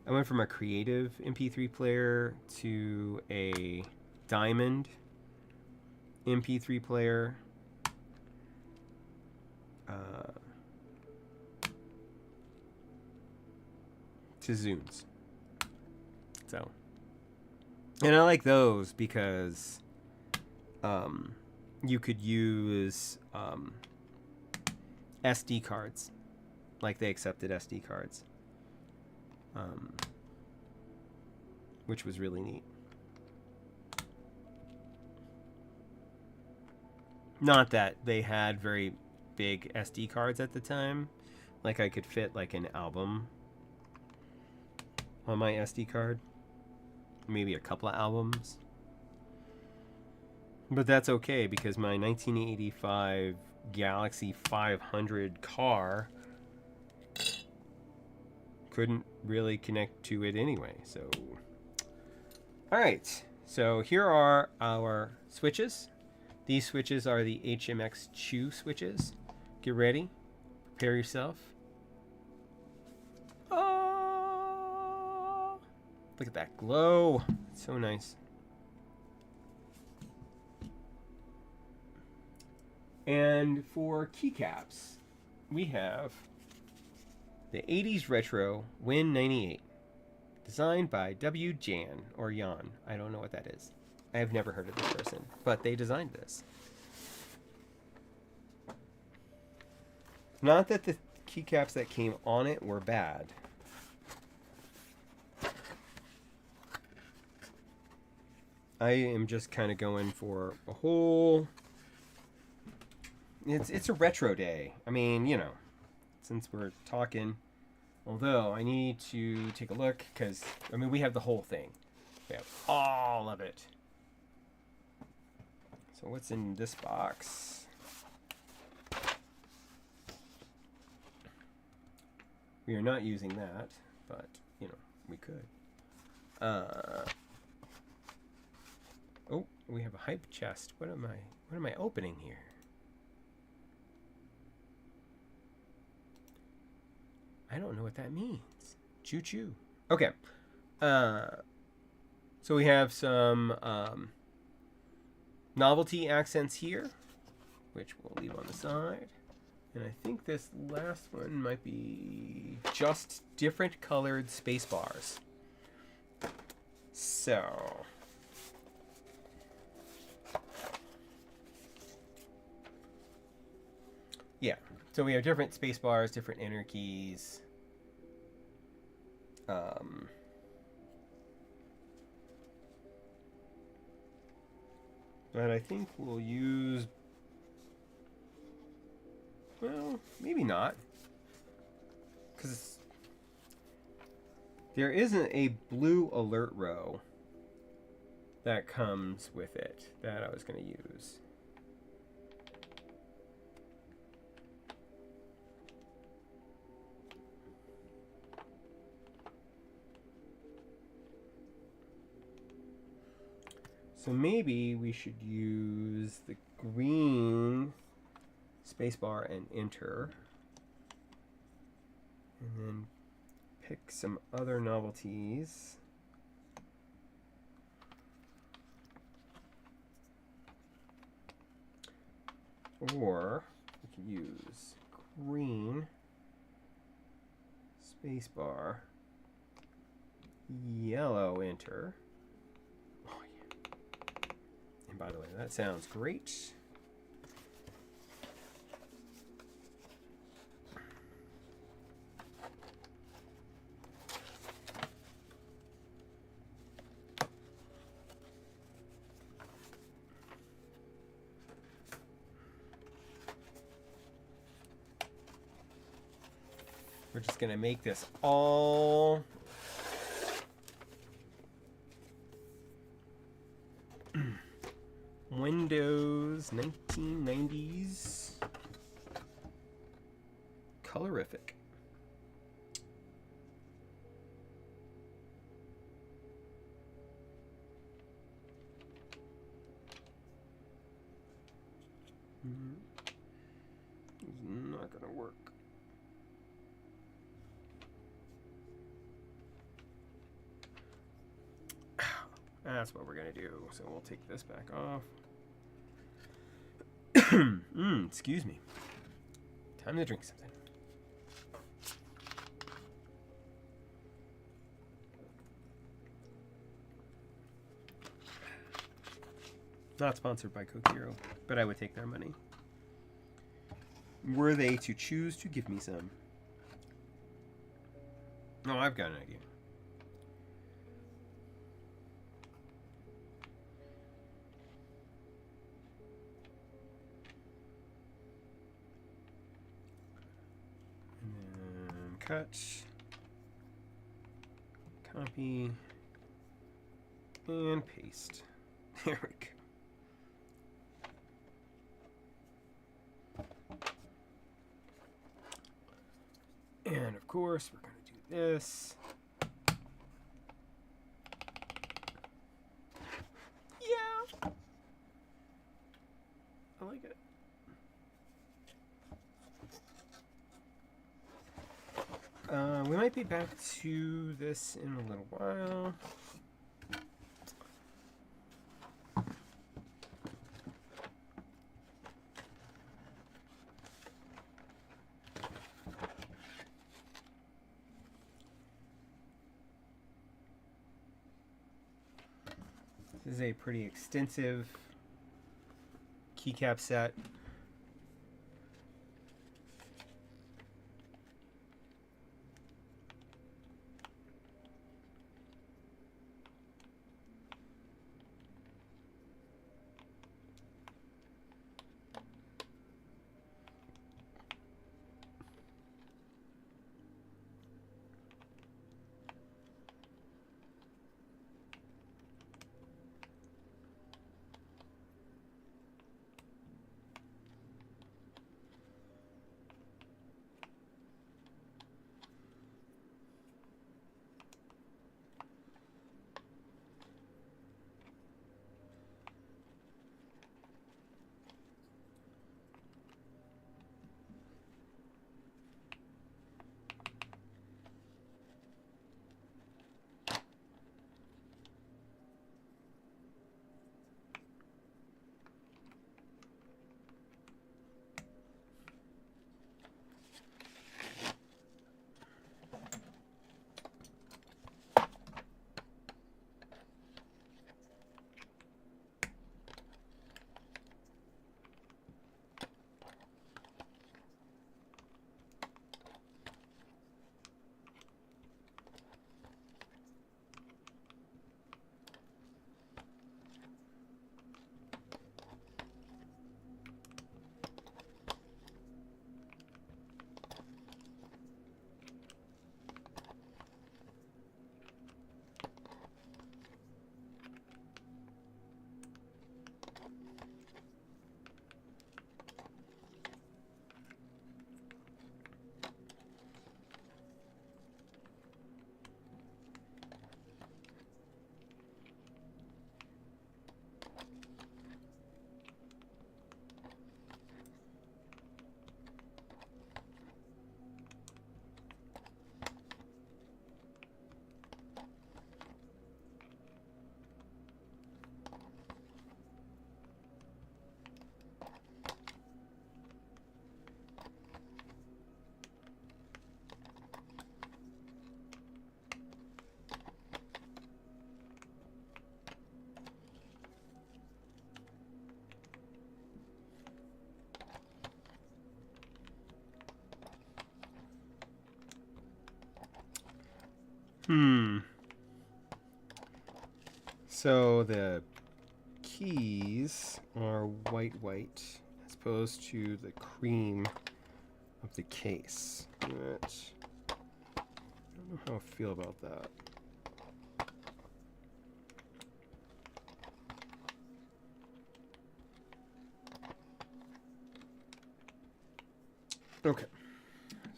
I went from a creative MP3 player to a Diamond MP3 player. To Zunes. So, and I like those because you could use SD cards, like they accepted SD cards, which was really neat. Not that they had very big SD cards at the time. Like I could fit like an album on my SD card. Maybe a couple of albums. But that's okay because my 1985 Galaxy 500 car couldn't really connect to it anyway. So, alright. So here are our switches. These switches are the HMX Chew switches. Get ready. Prepare yourself. Oh, look at that glow. It's so nice. And for keycaps, we have the 80s Retro Win 98. Designed by W. Jan, or Jan. I don't know what that is. I have never heard of this person, but they designed this. Not that the keycaps that came on it were bad. I am just kind of going for a whole... It's a retro day. I mean, you know, since we're talking... Although, I need to take a look, because, I mean, we have the whole thing. We have all of it. So what's in this box? We are not using that, but, you know, we could. Oh, we have a hype chest. What am I opening here? I don't know what that means. Choo choo. Okay. So we have some novelty accents here, which we'll leave on the side. And I think this last one might be just different colored space bars. So... yeah. So we have different space bars, different enter keys. But I think we'll use... well, maybe not. Because there isn't a blue alert row that comes with it that I was going to use. So maybe we should use the green spacebar and enter. And then pick some other novelties. Or we could use green spacebar, yellow enter. And by the way, that sounds great. We're just going to make this all Windows 1990s colorific. That's what we're gonna do. So we'll take this back off. Excuse me. Time to drink something. Not sponsored by Coke Zero, but I would take their money. Were they to choose to give me some? No, I've got an idea. And then cut, copy, and paste. There we go. And of course, we're going to do this. Yeah. I like it. We might be back to this in a little while. This is a pretty extensive keycap set. So the keys are white as opposed to the cream of the case. I don't know how I feel about that. Okay,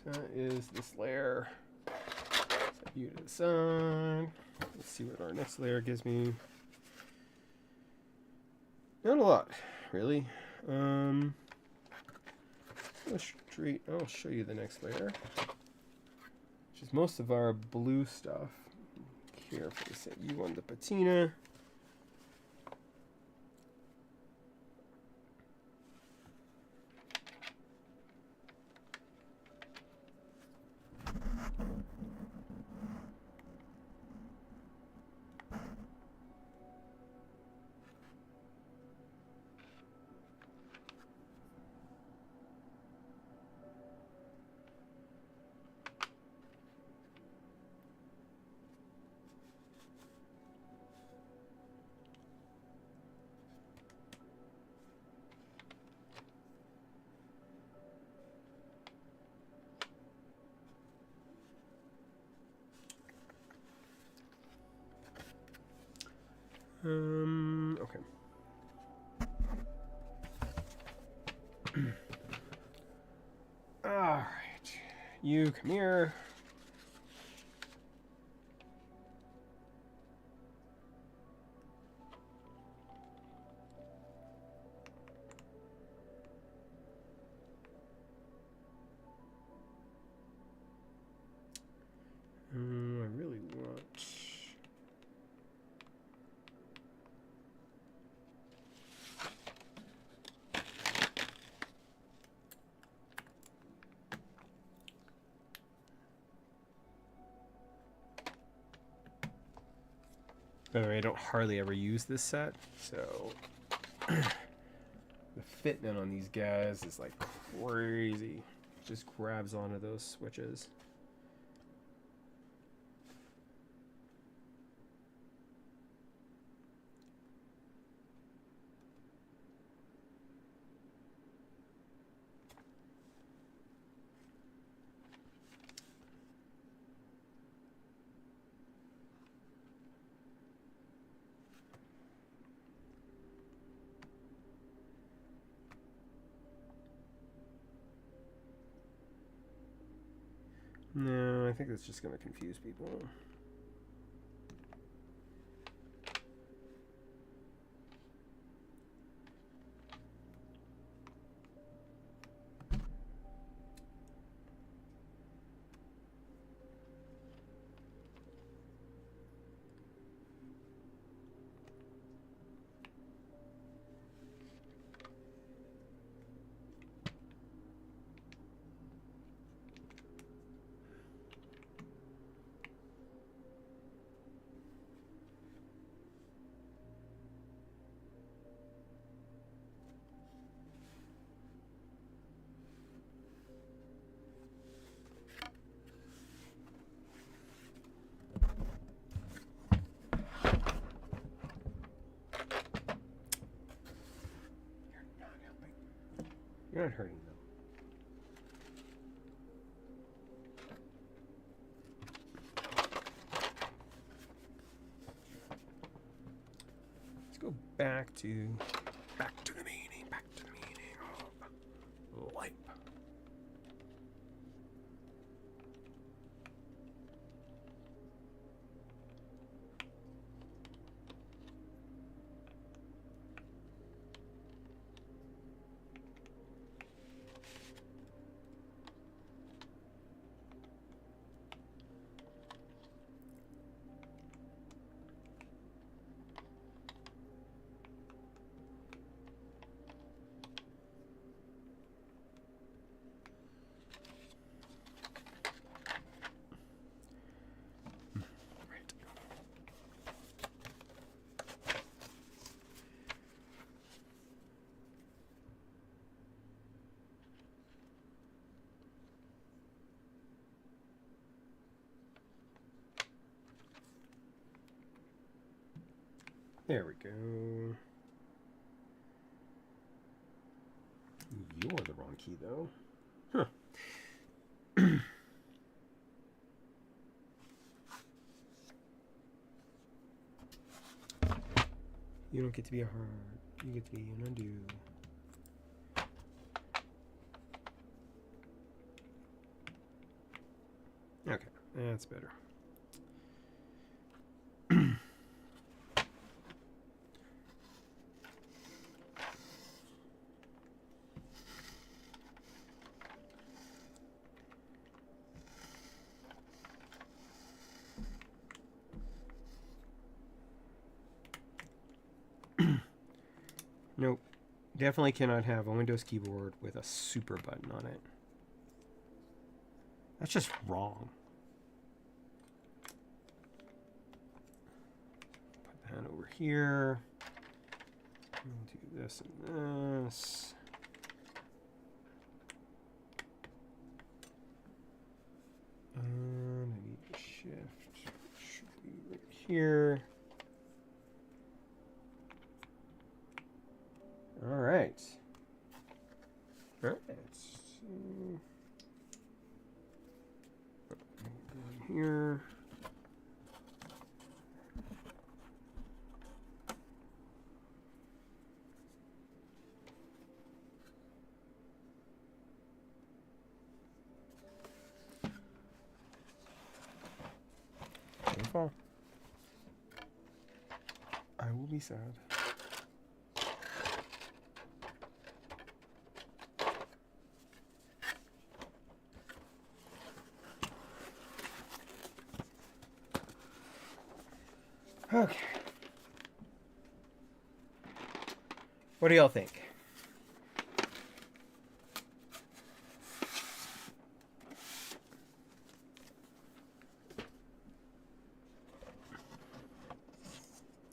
so that is this layer. Set you to the side. Let's see what our next layer gives me. Not a lot, really. I'll show you the next layer, which is most of our blue stuff. Carefully set you on the patina. Okay. All right. You come here. I really want... By the way, I don't hardly ever use this set, so the fitment on these guys is like crazy. It just grabs onto those switches. No, I think that's just going to confuse people. You're not hurting them. Let's go back to the meaning, back to the meaning of life. There we go. You're the wrong key, though. Huh. You don't get to be a hard. You get to be an undo. Okay, that's better. Nope. Definitely cannot have a Windows keyboard with a super button on it. That's just wrong. Put that over here. Do this and this. And I need to shift. It should be right here. All right. All right. So, here. fall. I will be sad. Okay. What do y'all think?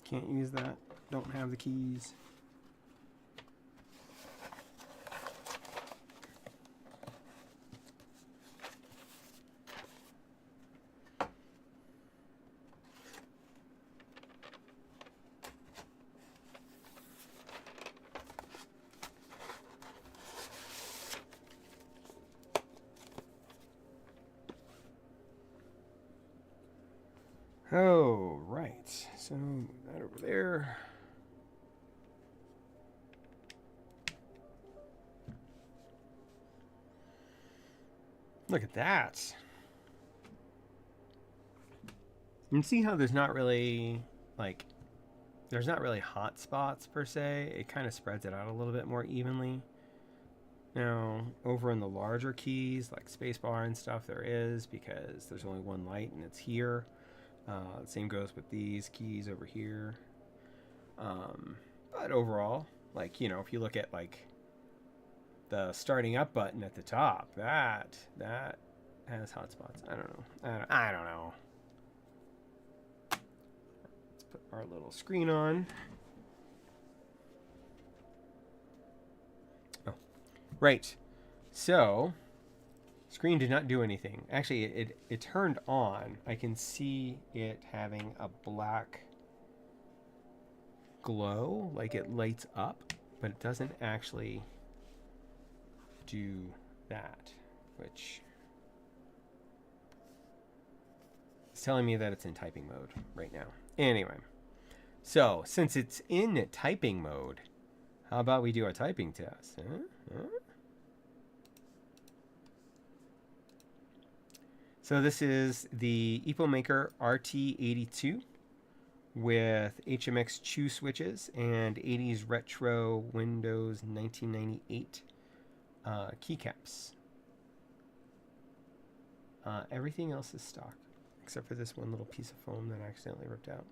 Can't use that. Don't have the keys. Oh, right. So that over there. Look at that. You can see how there's not really, like, there's not really hot spots per se. It kind of spreads it out a little bit more evenly. Now, over in the larger keys, like spacebar and stuff, there is, because there's only one light and it's here. Same goes with these keys over here. But overall, like, you know, if you look at like the starting up button at the top, that has hotspots. I don't know. I don't know. Let's put our little screen on. Oh, right. So, screen did not do anything. Actually, it turned on. I can see it having a black glow, like it lights up, but it doesn't actually do that, which is telling me that it's in typing mode right now. Anyway, so since it's in typing mode, how about we do a typing test? So this is the Epokmaker RT82 with HMX Chew switches and 80s retro Windows 1998 keycaps. Everything else is stock, except for this one little piece of foam that I accidentally ripped out.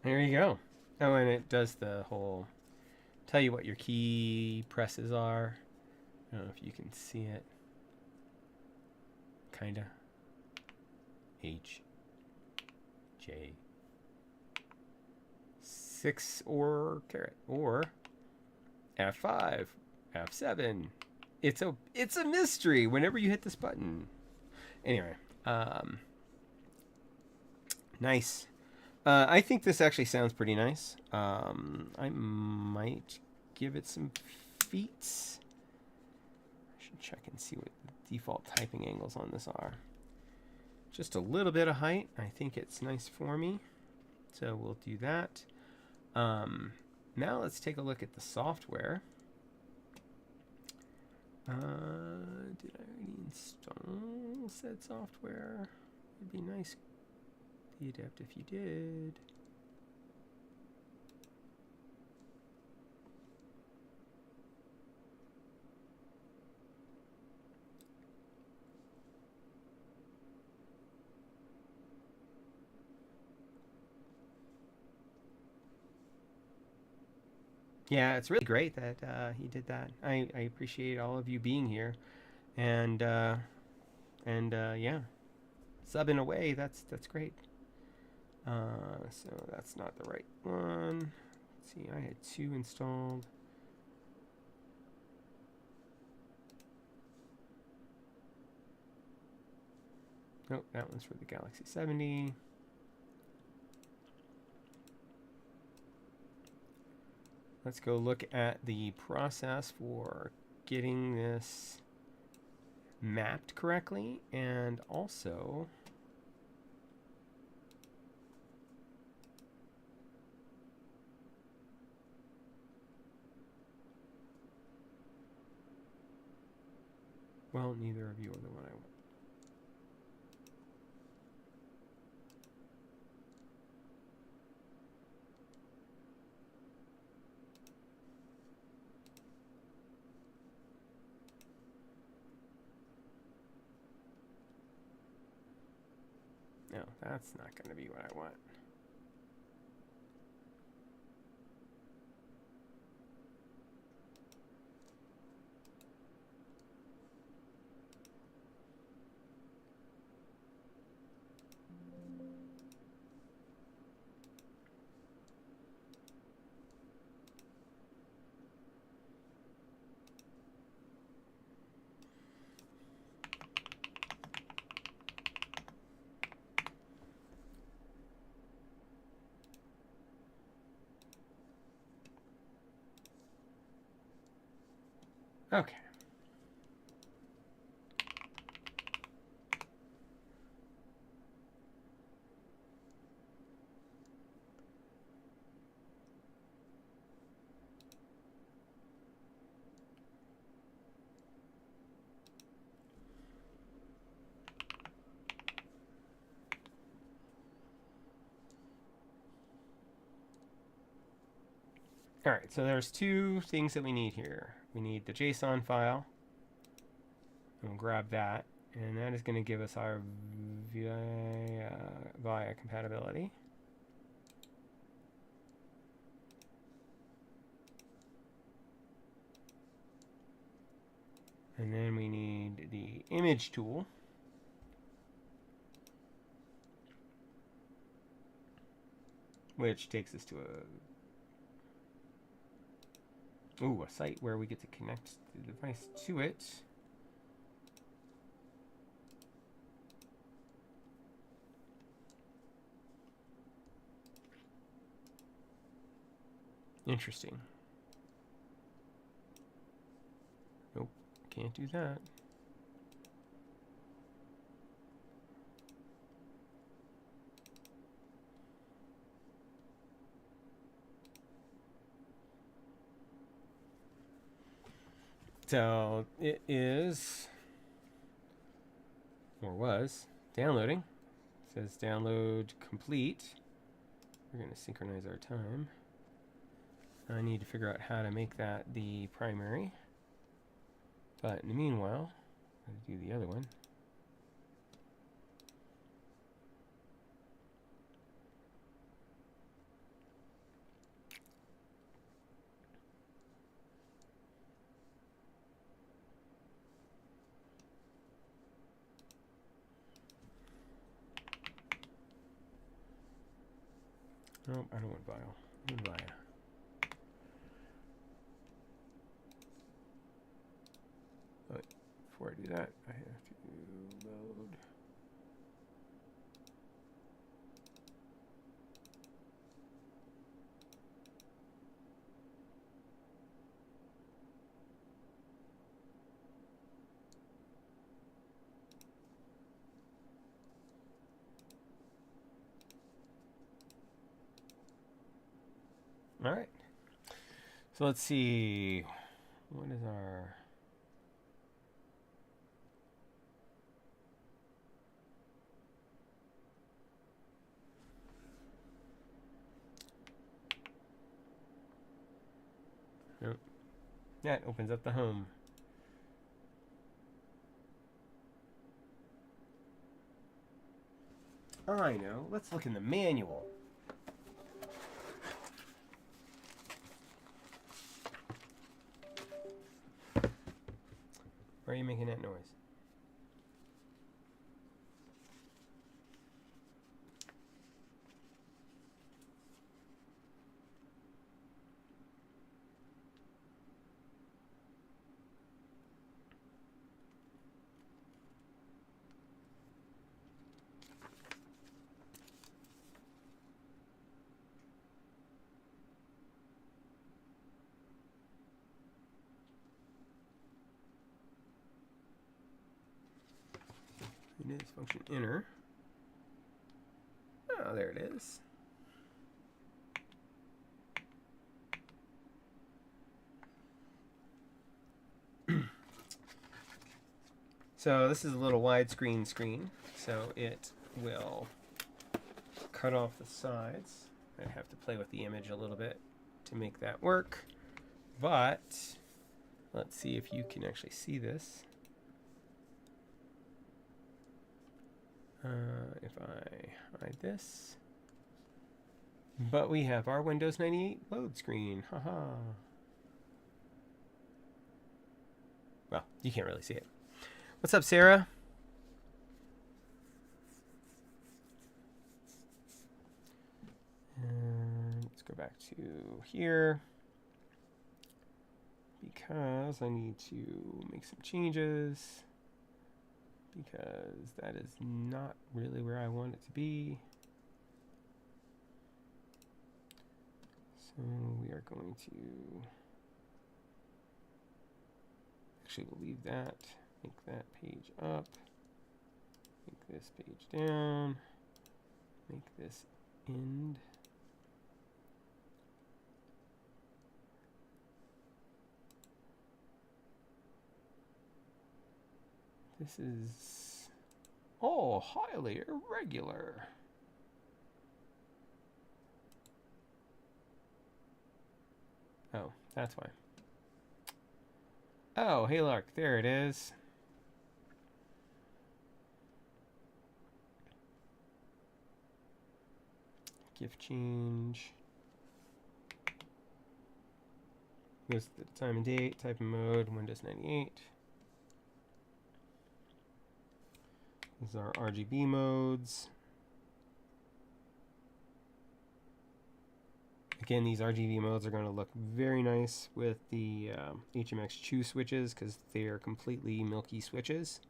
There you go. Oh, and it does the whole tell you what your key presses are. I don't know if you can see it. Kinda. H, J, 6 or caret, or F5, F7. It's a mystery whenever you hit this button. Anyway, nice. I think this actually sounds pretty nice. I might give it some feet. I should check and see what the default typing angles on this are. Just a little bit of height. I think it's nice for me. So we'll do that. Now let's take a look at the software. Did I already install said software? It'd be nice. The adept if you did. Yeah, it's really great that he did that. I appreciate all of you being here, and yeah, subbing away. That's great. So that's not the right one. Let's see, I had 2 installed. Nope, that one's for the Galaxy 70. Let's go look at the process for getting this mapped correctly, and also well, neither of you are the one I want. No, that's not going to be what I want. Okay. All right, so there's 2 things that we need here. We need the JSON file. We'll grab that, and that is going to give us our via compatibility. And then we need the image tool, which takes us to a site where we get to connect the device to it. Interesting. Nope, can't do that. So it is, or was, downloading. It says download complete. We're going to synchronize our time. I need to figure out how to make that the primary. But in the meanwhile, I'm going to do the other one. Nope, I don't want Vile. I want Via. But before I do that, I have to load. All right. So let's see. What is our... Nope. That opens up the home. I know. Let's look in the manual. are you making that noise? It is function inner. Oh, there it is. So this is a little widescreen screen, so it will cut off the sides. I have to play with the image a little bit to make that work, but let's see if you can actually see this. If I hide this, but we have our Windows 98 load screen. Haha. Well, you can't really see it. What's up, Sarah? And let's go back to here because I need to make some changes, because that is not really where I want it to be. So we are going to, actually we'll leave that, make that page up, make this page down, make this end. This is all highly irregular. Oh, that's why. Oh, hey look, there it is. GIF change. Goes to the time and date, type and mode, Windows 98. These are R.W.B modes. Again, these RGB modes are going to look very nice with the HMX Chew switches because they are completely milky switches.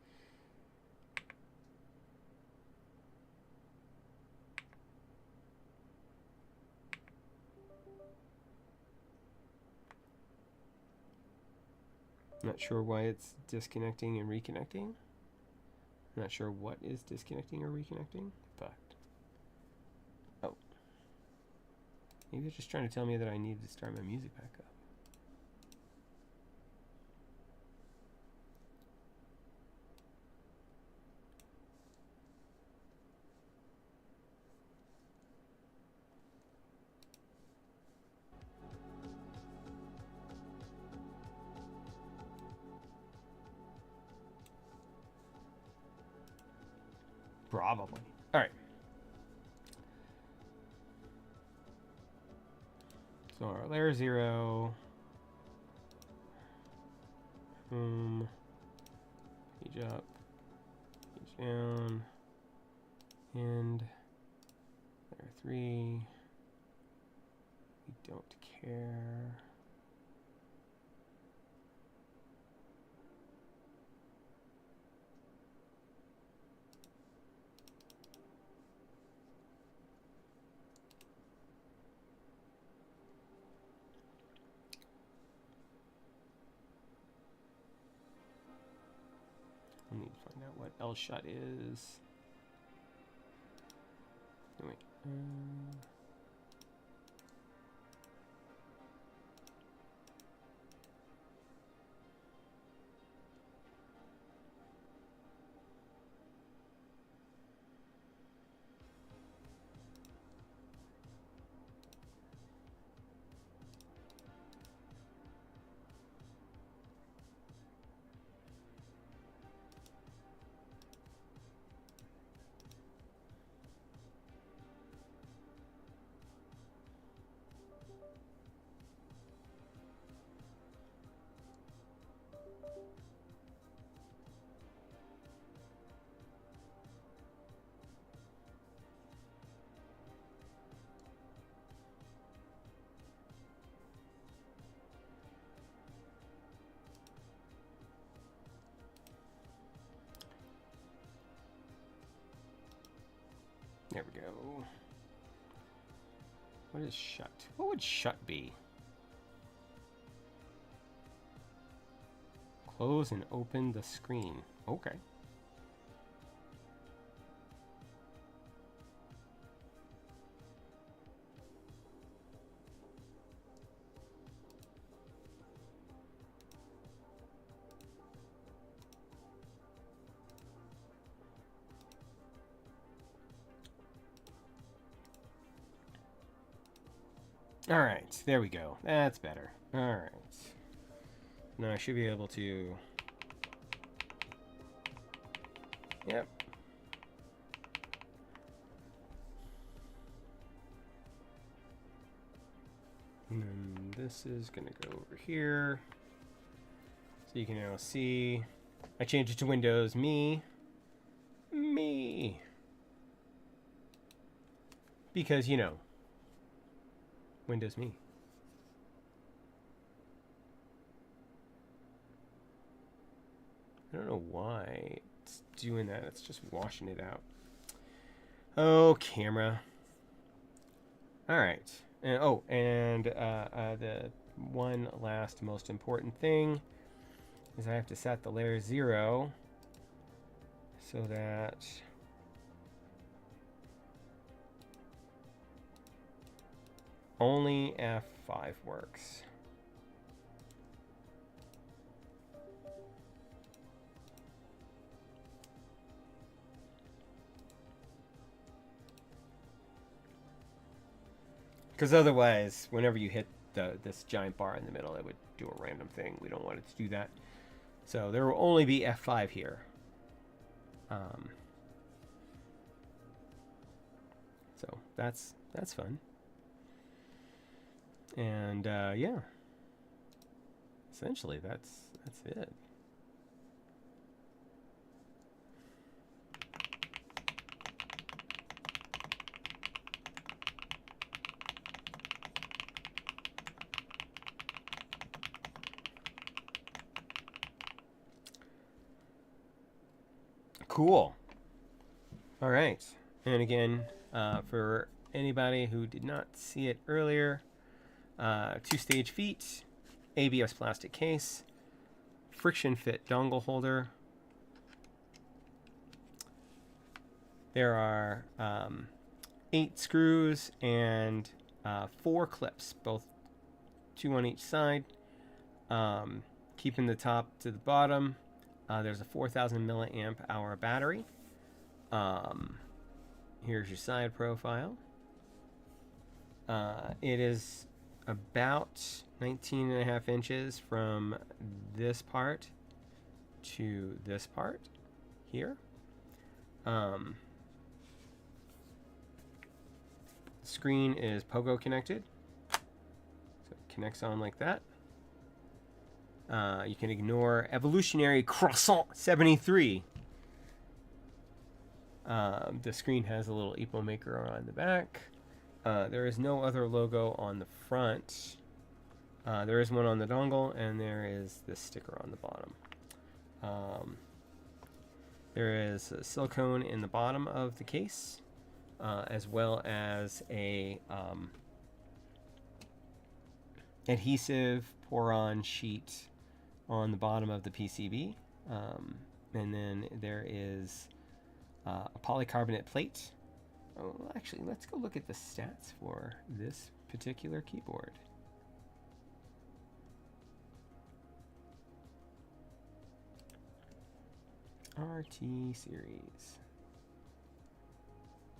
Not sure why it's disconnecting and reconnecting. Not sure what is disconnecting or reconnecting, but oh. Maybe they're just trying to tell me that I need to start my music back up. Probably. All right. So our layer 0, page up, page down, and layer 3, we don't care. I need to find out what L shut is. No, wait. There we go. What is shut? What would shut be? Close and open the screen. Okay. All right, there we go. That's better. All right. Now I should be able to... Yep. And then this is going to go over here. So you can now see... I changed it to Windows Me. Me. Because, you know, Windows Me. I don't know why it's doing that. It's just washing it out. Oh, camera. All right. And, oh, and the one last most important thing is I have to set the layer 0 so that only F5 works. Because otherwise, whenever you hit this giant bar in the middle, it would do a random thing. We don't want it to do that. So there will only be F5 here. So that's fun. And yeah, essentially that's it. Cool. All right. And again, for anybody who did not see it earlier, 2-stage feet, ABS plastic case, friction fit dongle holder. There are 8 screws and 4 clips, both 2 on each side, keeping the top to the bottom. There's a 4,000 milliamp hour battery. Here's your side profile. It is about 19.5 inches from this part to this part here. Screen is pogo connected, so it connects on like that. You can ignore evolutionary croissant 73. The screen has a little Epokmaker on the back. There is no other logo on the front. There is one on the dongle, and there is this sticker on the bottom. There is a silicone in the bottom of the case, as well as a adhesive pour-on sheet on the bottom of the PCB. And then there is a polycarbonate plate. Oh, actually, let's go look at the stats for this particular keyboard. RT series.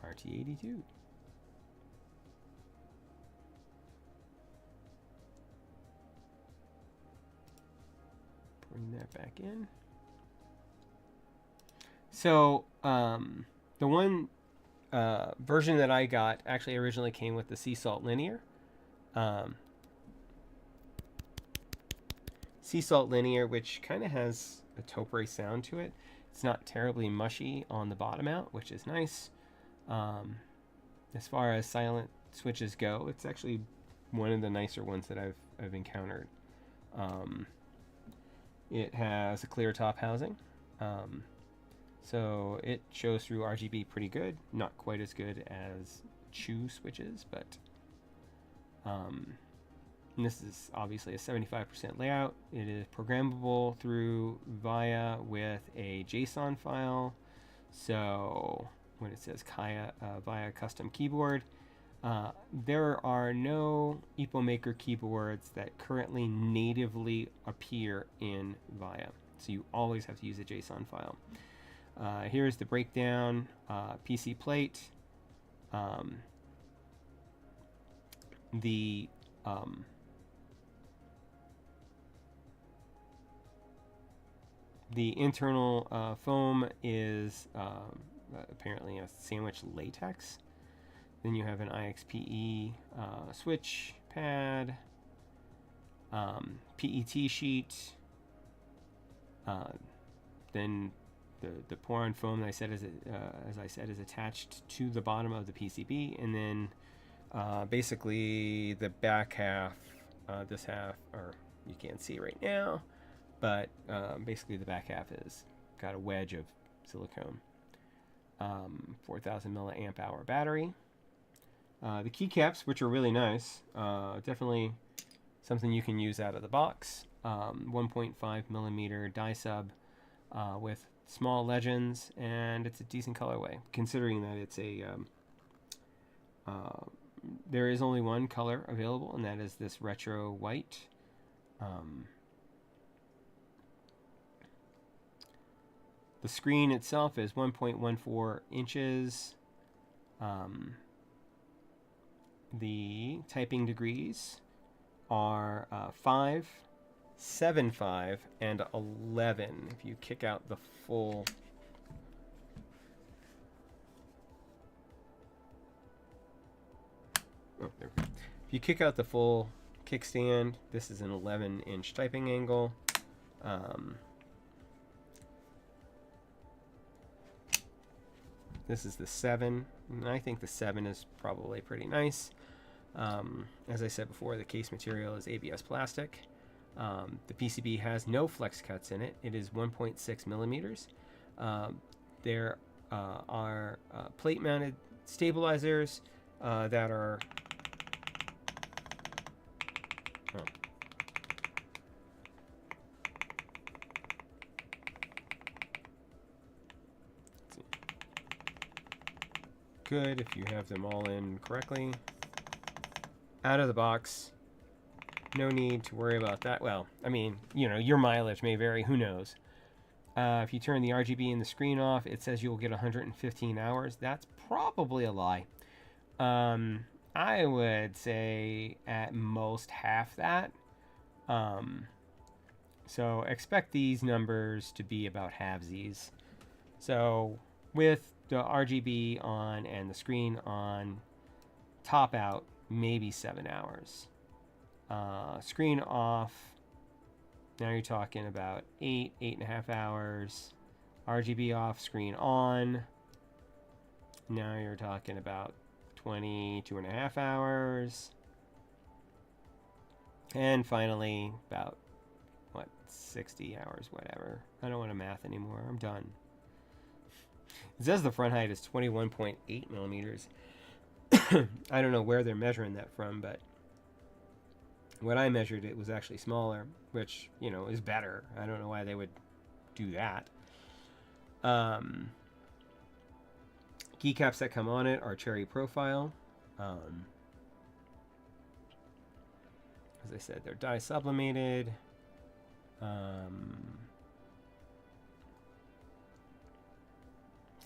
RT82. Bring that back in. So, the one version that I got actually originally came with the sea salt linear. Sea salt linear, which kind of has a topiary sound to it. It's not terribly mushy on the bottom out, which is nice. As far as silent switches go, it's actually one of the nicer ones that I've encountered. It has a clear top housing, So it shows through R.W.B pretty good. Not quite as good as Chew switches, but and this is obviously a 75% layout. It is programmable through VIA with a JSON file. So when it says VIA custom keyboard, there are no Epokmaker keyboards that currently natively appear in VIA. So you always have to use a JSON file. Here's the breakdown. PC plate. The internal foam is apparently a sandwich latex. Then you have an IXPE switch pad, PET sheet. Then the pour-on foam that I said as I said is attached to the bottom of the PCB, and then basically the back half, this half, or you can't see right now, but basically the back half is got a wedge of silicone. 4,000 milliamp hour battery. The keycaps, which are really nice, definitely something you can use out of the box. 1.5 millimeter die sub with small legends, and it's a decent colorway considering that it's a there is only one color available, and that is this retro white. The screen itself is 1.14 inches. The typing degrees are 5, 7, 5, and 11. If you kick out the full... Oh, there we go. If you kick out the full kickstand, this is an 11-inch typing angle. This is the 7, and I think the 7 is probably pretty nice. As I said before, the case material is ABS plastic. The PCB has no flex cuts in it. It is 1.6 millimeters. There are plate-mounted stabilizers that are... Good if you have them all in correctly. Out of the box, no need to worry about that. Well, I mean, you know, your mileage may vary, who knows. If you turn the R.W.B and the screen off, it says you'll get 115 hours. That's probably a lie. I would say at most half that. So expect these numbers to be about halvesies. So with the R.W.B on and the screen on, top out, maybe 7 hours. Screen off, now you're talking about 8.5 hours. R.W.B off, screen on, now you're talking about 22.5 hours. And finally, about, 60 hours, whatever. I don't want to math anymore. I'm done. It says the front height is 21.8 millimeters. I don't know where they're measuring that from, but when I measured it was actually smaller, which, you know, is better. I don't know why they would do that. Keycaps that come on it are cherry profile. As I said, they're dye sublimated.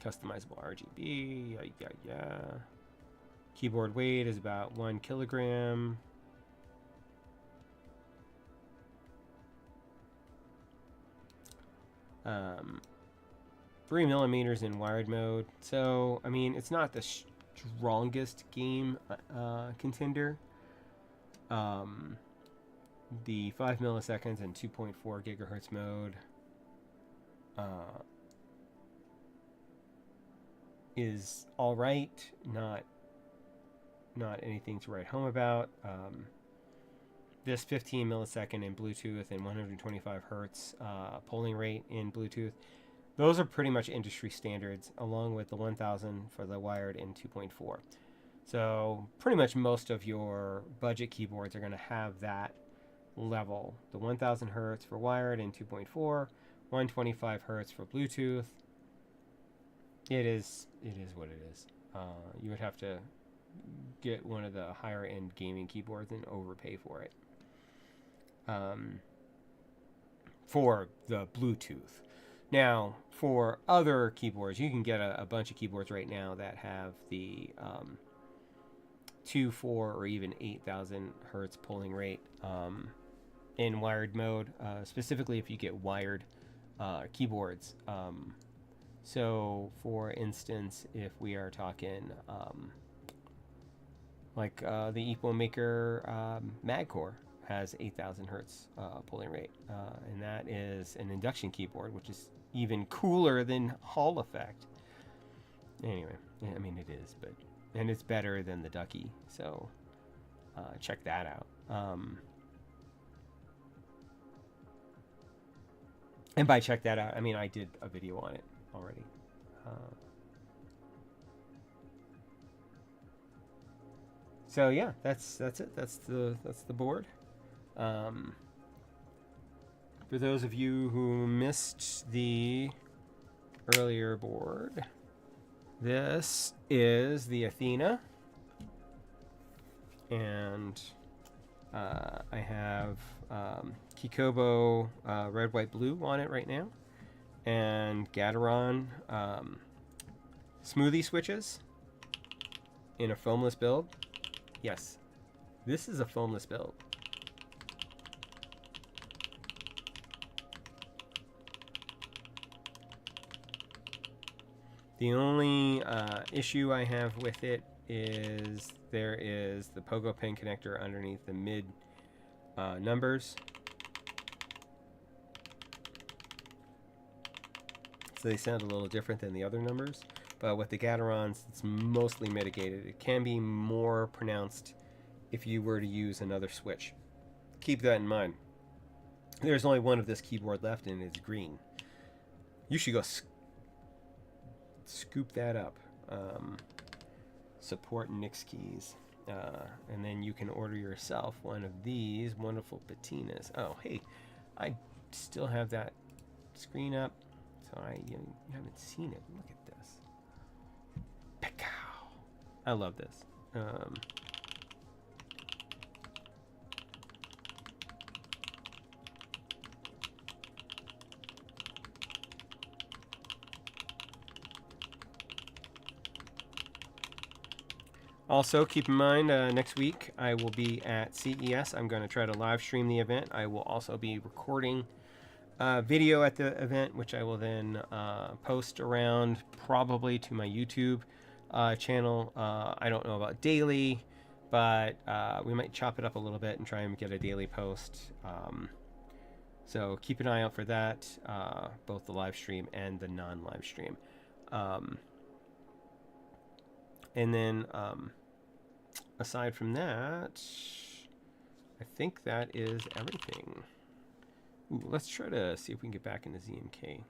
Customizable R.W.B. Yeah. Keyboard weight is about 1 kilogram. Um, 3 millimeters in wired mode. So, I mean, it's not the strongest game contender. The 5 milliseconds and 2.4 gigahertz mode is all right, not anything to write home about. This 15 millisecond in Bluetooth and 125 hertz polling rate in Bluetooth, Those are pretty much industry standards, along with the 1000 for the wired in 2.4. So pretty much most of your budget keyboards are going to have that level. The 1000 hertz for wired in 2.4, 125 hertz for Bluetooth. It is what it is. You would have to get one of the higher end gaming keyboards and overpay for it. For the Bluetooth. Now, for other keyboards, you can get a bunch of keyboards right now that have the 2, 4, or even 8,000 hertz polling rate in wired mode, specifically if you get wired keyboards. So, for instance, if we are talking like the Epokmaker Magcore has 8,000 hertz polling rate, and that is an induction keyboard, which is even cooler than Hall effect. Anyway, I mean it is, but and it's better than the Ducky, so check that out. And by check that out, I mean I did a video on it already. So yeah, that's it. That's the board. For those of you who missed the earlier board, this is the Athena, and I have Kikobo red, white, blue on it right now, and Gateron smoothie switches in a foamless build. Yes, this is a foamless build. The only issue I have with it is there is the pogo pin connector underneath the mid numbers. So they sound a little different than the other numbers. But with the Gaterons, it's mostly mitigated. It can be more pronounced if you were to use another switch. Keep that in mind. There's only one of this keyboard left, and it's green. You should go scoop that up. Support Nixkeys. And then you can order yourself one of these wonderful patinas. Oh, hey, I still have that screen up, so you haven't seen it. Look at this. Pekow! I love this. Also, keep in mind, next week I will be at CES. I'm going to try to live stream the event. I will also be recording video at the event, which I will then post around probably to my YouTube channel. I don't know about daily, but we might chop it up a little bit and try and get a daily post. So keep an eye out for that, both the live stream and the non-live stream. And then aside from that, I think that is everything. Ooh, let's try to see if we can get back into ZMK.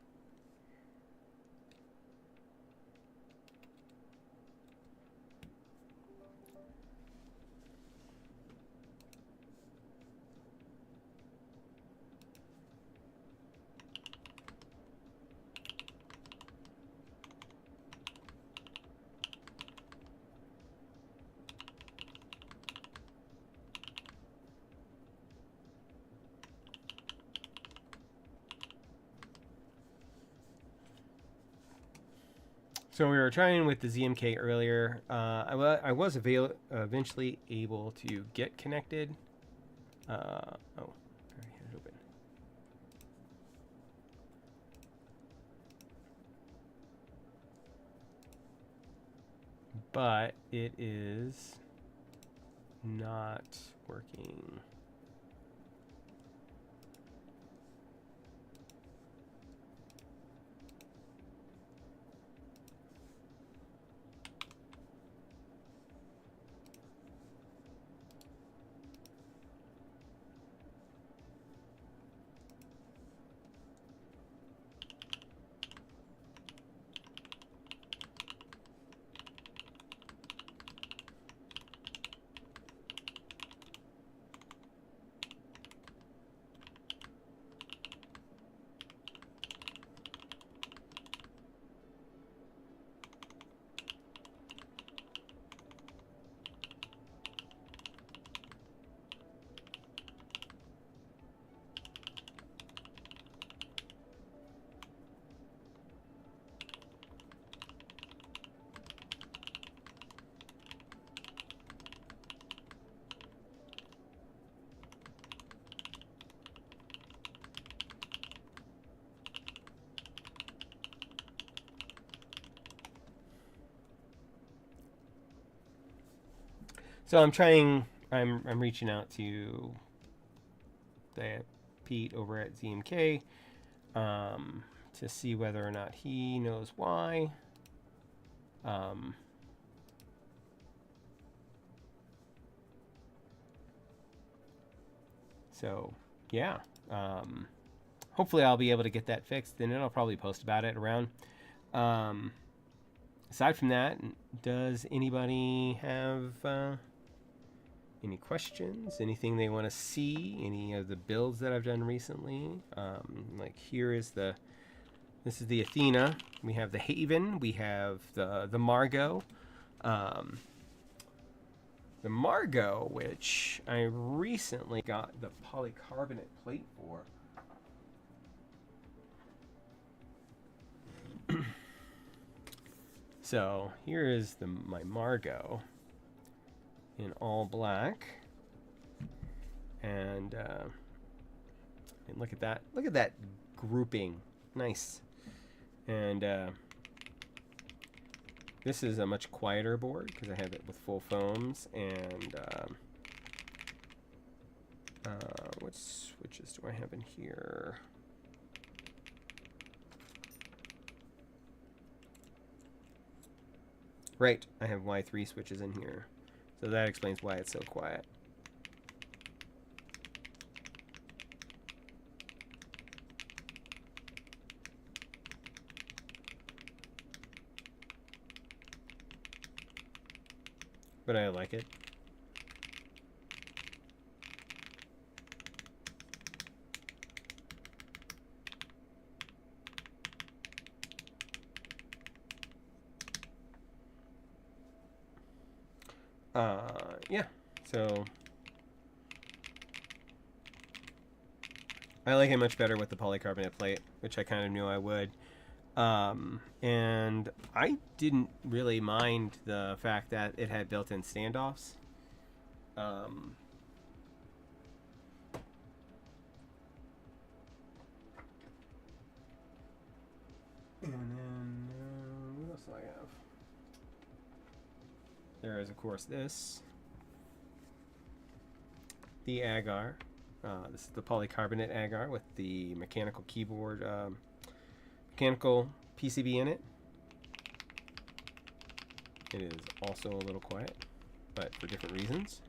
So we were trying with the ZMK earlier. I was eventually able to get connected. Oh, I already had it open. But it is not working. So I'm reaching out to Pete over at ZMK to see whether or not he knows why. So yeah, hopefully I'll be able to get that fixed, and then I'll probably post about it around. Aside from that, does anybody have any questions? Anything they want to see? Any of the builds that I've done recently? Like this is the Athena. We have the Haven. We have the Margot. The Margot, which I recently got the polycarbonate plate for. So here is my Margot in all black, and look at that! Look at that grouping, nice. And this is a much quieter board because I have it with full foams. And what switches do I have in here? Right, I have Y3 switches in here. So that explains why it's so quiet. But I like it. Yeah, so I like it much better with the polycarbonate plate, which I kind of knew I would. And I didn't really mind the fact that it had built-in standoffs. And then what else do I have? There is, of course, the agar. This is the polycarbonate agar with the mechanical keyboard, mechanical PCB in it. It is also a little quiet, but for different reasons.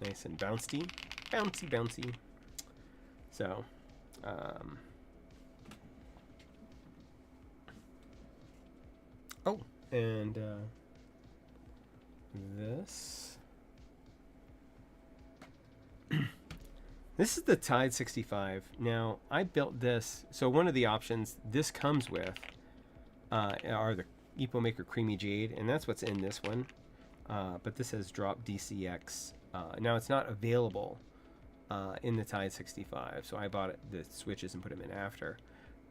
Nice and bouncy, bouncy. So, oh, and this. This is the Tide 65. Now, I built this. So one of the options this comes with are the Epokmaker Creamy Jade, and that's what's in this one. But this has drop DCX. Now, it's not available in the Tide 65, so I bought the switches and put them in after.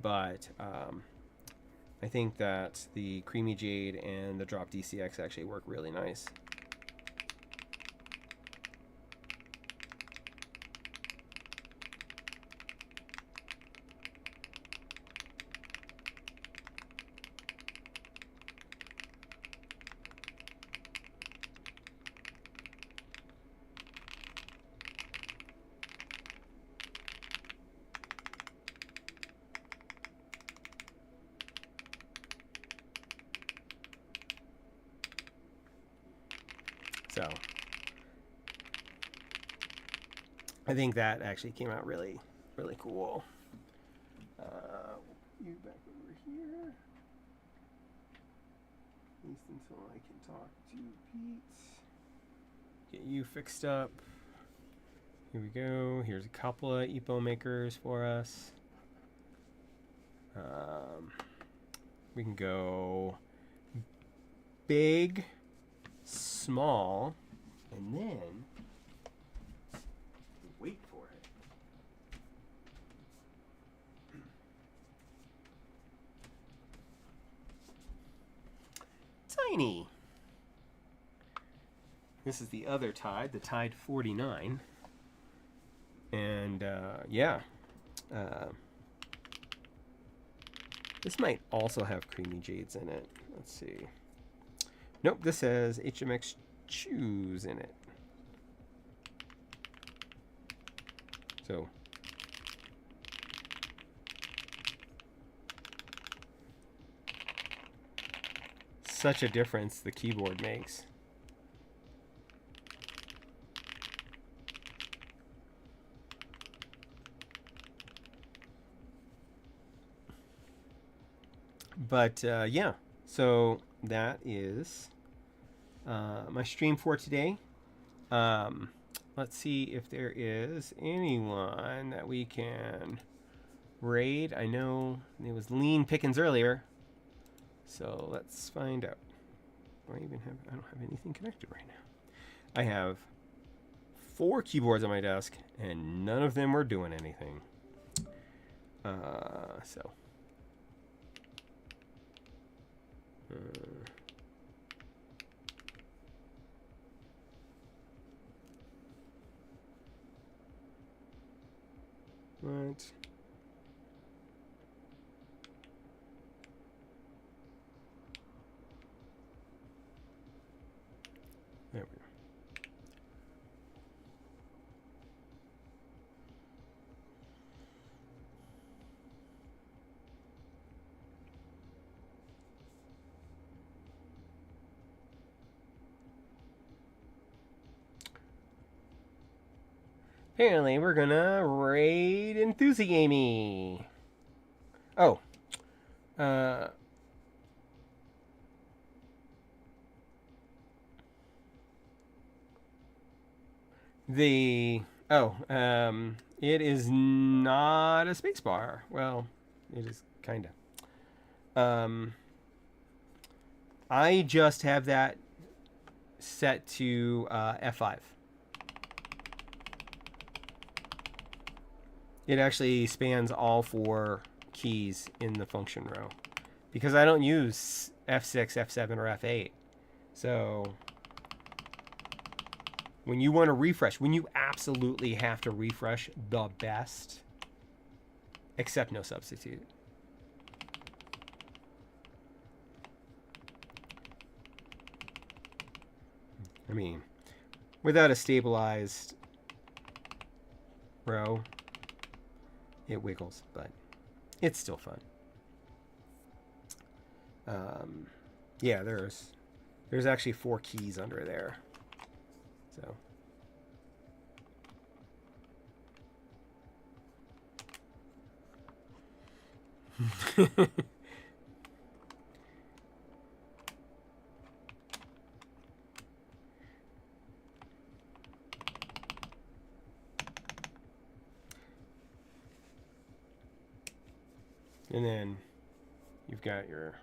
But I think that the Creamy Jade and the drop DCX actually work really nice. So I think that actually came out really, really cool. You back over here, at least until I can talk to Pete. Get you fixed up. Here we go. Here's a couple of Epokmakers for us. We can go big, small, and then wait for it. Tiny. This is the other Tide, the Tide 49. And yeah, this might also have creamy jades in it. Let's see. Nope, this has HMX Choose in it. So such a difference the keyboard makes. But yeah, so that is my stream for today. Let's see if there is anyone that we can raid. I know it was Lean Pickens earlier, so let's find out. Do I even have? I don't have anything connected right now. I have 4 keyboards on my desk, and none of them are doing anything. So. What? There we go. Apparently, we're gonna raid Enthusiamy. Oh. It is not a spacebar. Well, it is kinda. I just have that set to F5. It actually spans all 4 keys in the function row because I don't use F6, F7, or F8. So when you want to refresh, when you absolutely have to refresh the best, accept no substitute. I mean, without a stabilized row, it wiggles, but it's still fun. Yeah, there's actually 4 keys under there. So and then you've got your,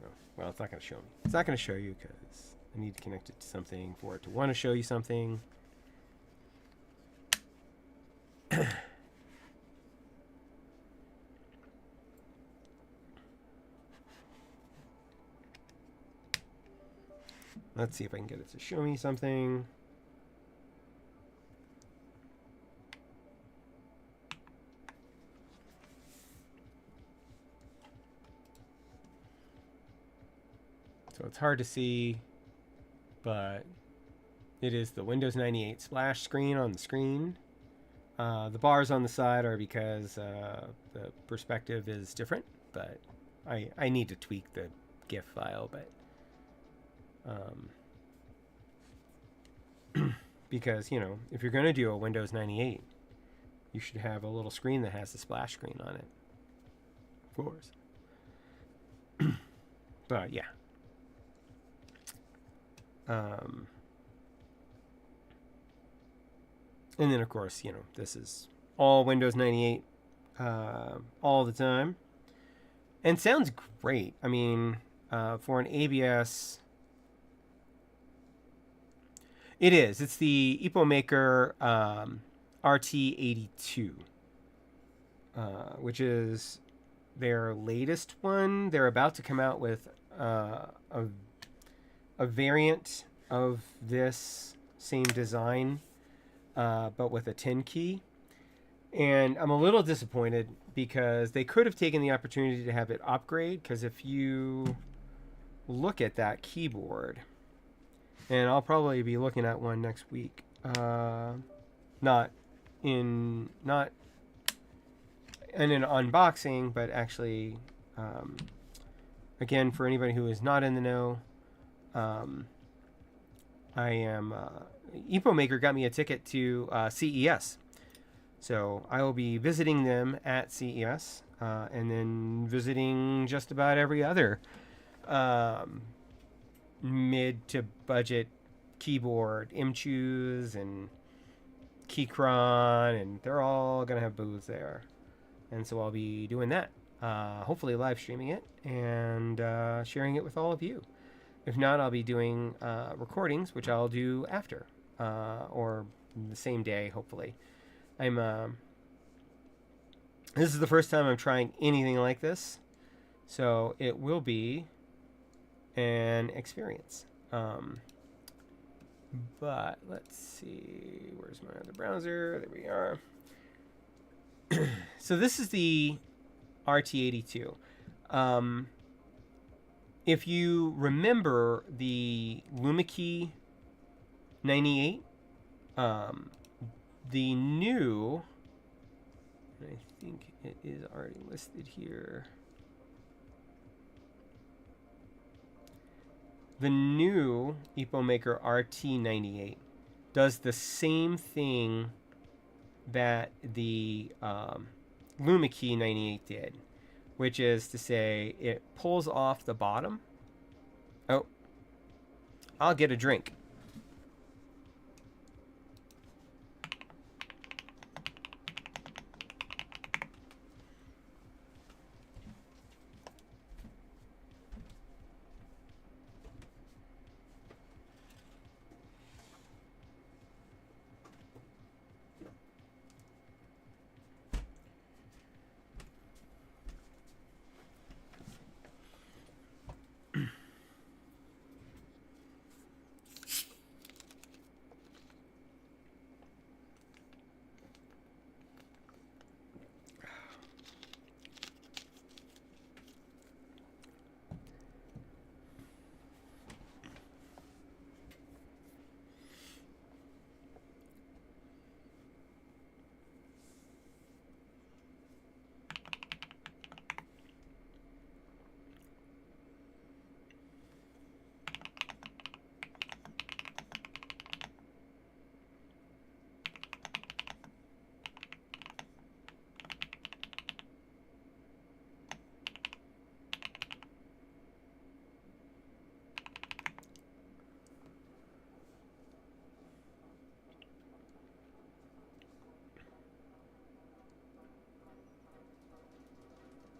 oh, well, it's not going to show me. It's not going to show you because I need to connect it to something for it to want to show you something. Let's see if I can get it to show me something. So it's hard to see, but it is the Windows 98 splash screen on the screen. The bars on the side are because the perspective is different, but I need to tweak the GIF file, but because, you know, if you're going to do a Windows 98, you should have a little screen that has the splash screen on it, of course. But yeah. And then, of course, you know, this is all Windows 98 all the time. And sounds great. I mean, for an ABS, it is. It's the Epokmaker RT82, which is their latest one. They're about to come out with a variant of this same design but with a 10 key. And I'm a little disappointed because they could have taken the opportunity to have it upgrade, because if you look at that keyboard, and I'll probably be looking at one next week, not in an unboxing, but actually, again, for anybody who is not in the know, I am Epokmaker got me a ticket to CES, so I will be visiting them at CES, and then visiting just about every other mid to budget keyboard, Imchus and Keychron, and they're all gonna have booths there, and so I'll be doing that. Hopefully live streaming it and sharing it with all of you. If not, I'll be doing recordings, which I'll do after, or the same day, hopefully. This is the first time I'm trying anything like this, so it will be an experience. But let's see, where's my other browser? There we are. So this is the RT82. If you remember the ZMK 98, the new, I think it is already listed here. The new Epokmaker RT98 does the same thing that the ZMK 98 did, which is to say it pulls off the bottom. Oh, I'll get a drink.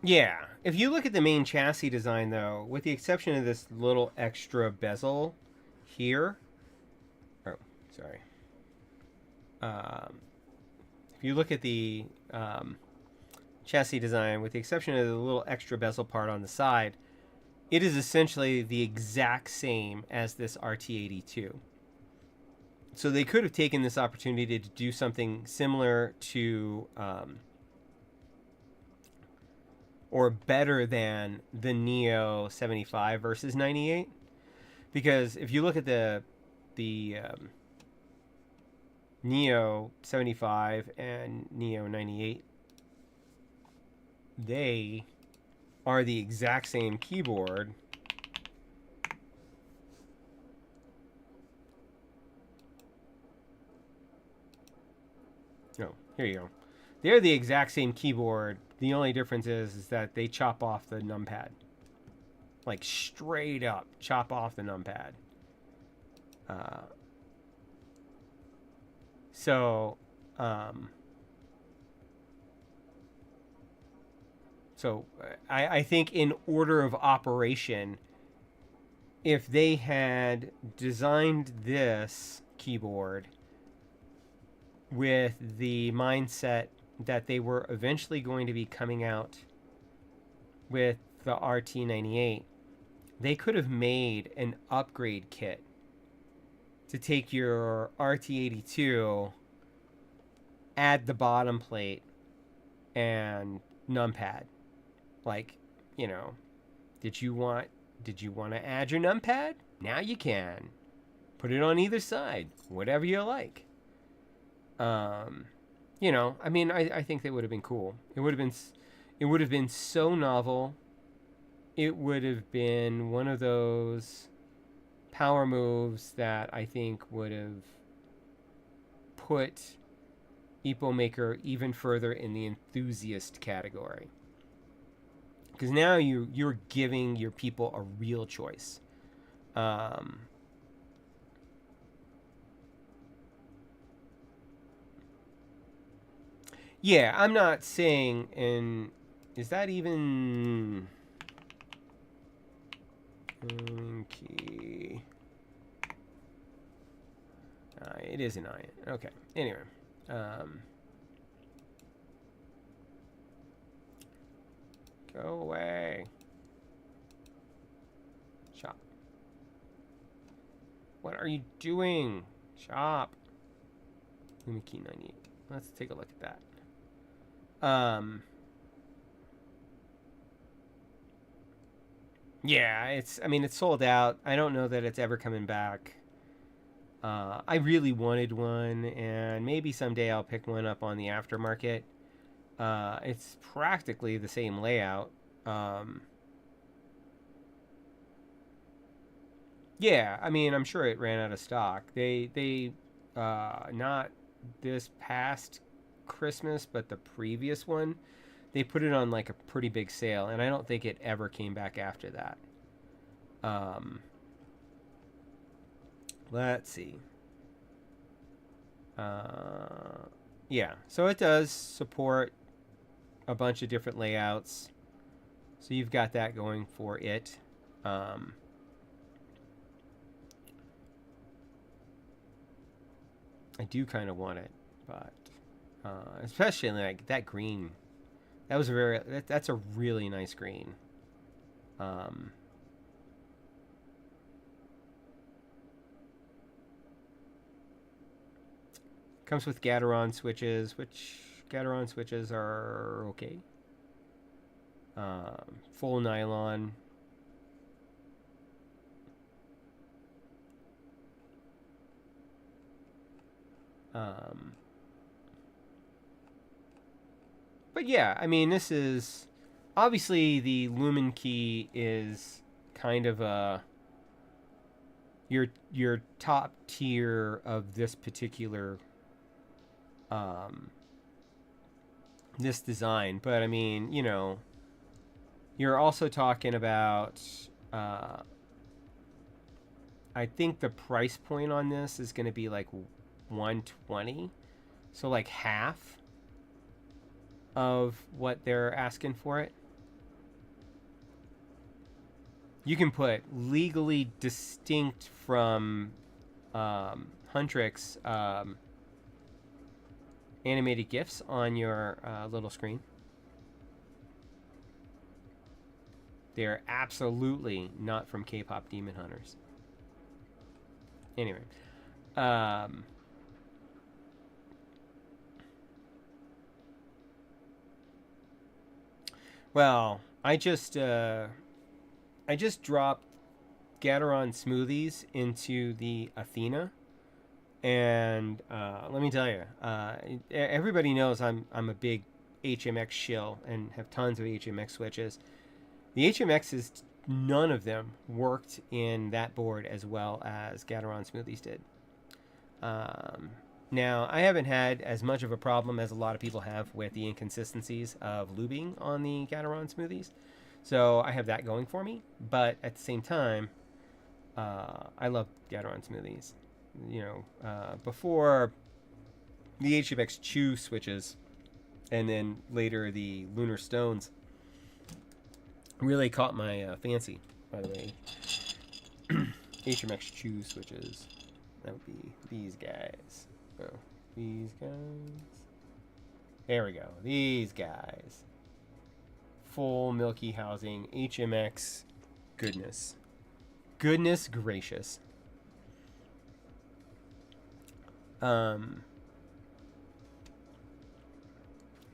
Yeah, if you look at the main chassis design, though, with the exception of this little extra bezel here, oh, sorry. If you look at the chassis design, with the exception of the little extra bezel part on the side, it is essentially the exact same as this RT82. So they could have taken this opportunity to do something similar to or better than the Neo 75 versus 98, because if you look at the Neo 75 and Neo 98, they are the exact same keyboard. Oh, here you go. They're the exact same keyboard. The only difference is that they chop off the numpad. Like straight up chop off the numpad. So I think in order of operation, if they had designed this keyboard with the mindset that they were eventually going to be coming out with the RT98, they could have made an upgrade kit to take your RT82 add the bottom plate and numpad. Like, you know, did you want to add your numpad? Now you can. Put it on either side, whatever you like. You know, I mean, I think that would have been cool. It would have been so novel. It would have been one of those power moves that I think would have put Epokmaker even further in the enthusiast category. Because now you're giving your people a real choice. Yeah, I'm not saying, and is that even key? It is an iron. Okay. Anyway, go away. Shop. What are you doing? Shop. Key 98. Let's take a look at that. Yeah, it's sold out. I don't know that it's ever coming back. I really wanted one, and maybe someday I'll pick one up on the aftermarket. It's practically the same layout. Yeah, I mean, I'm sure it ran out of stock. They not this past Christmas, but the previous one, they put it on like a pretty big sale, and I don't think it ever came back after that. Let's see. Yeah, so it does support a bunch of different layouts. So you've got that going for it. I do kind of want it, but especially like that green. That was that's a really nice green. Comes with Gateron switches, which Gateron switches are okay. Full nylon. But yeah, I mean, this is obviously the Lumen key is kind of a your top tier of this particular this design. But I mean, you know, you're also talking about I think the price point on this is going to be like 120, so like half of what they're asking for it. You can put legally distinct from Huntrix animated GIFs on your little screen. They're absolutely not from K-pop Demon Hunters. Anyway, well, I just dropped Gateron Smoothies into the Athena, and let me tell you, everybody knows I'm a big HMX shill and have tons of HMX switches. The HMXs, none of them worked in that board as well as Gateron Smoothies did. Now, I haven't had as much of a problem as a lot of people have with the inconsistencies of lubing on the Gateron Smoothies. So I have that going for me. But at the same time, I love Gateron Smoothies. You know, before the HMX Chew switches, and then later the Lunar Stones really caught my fancy, by the way. HMX Chew switches. That would be these guys. Oh, these guys. There we go. These guys. Full milky housing. HMX goodness. Goodness gracious.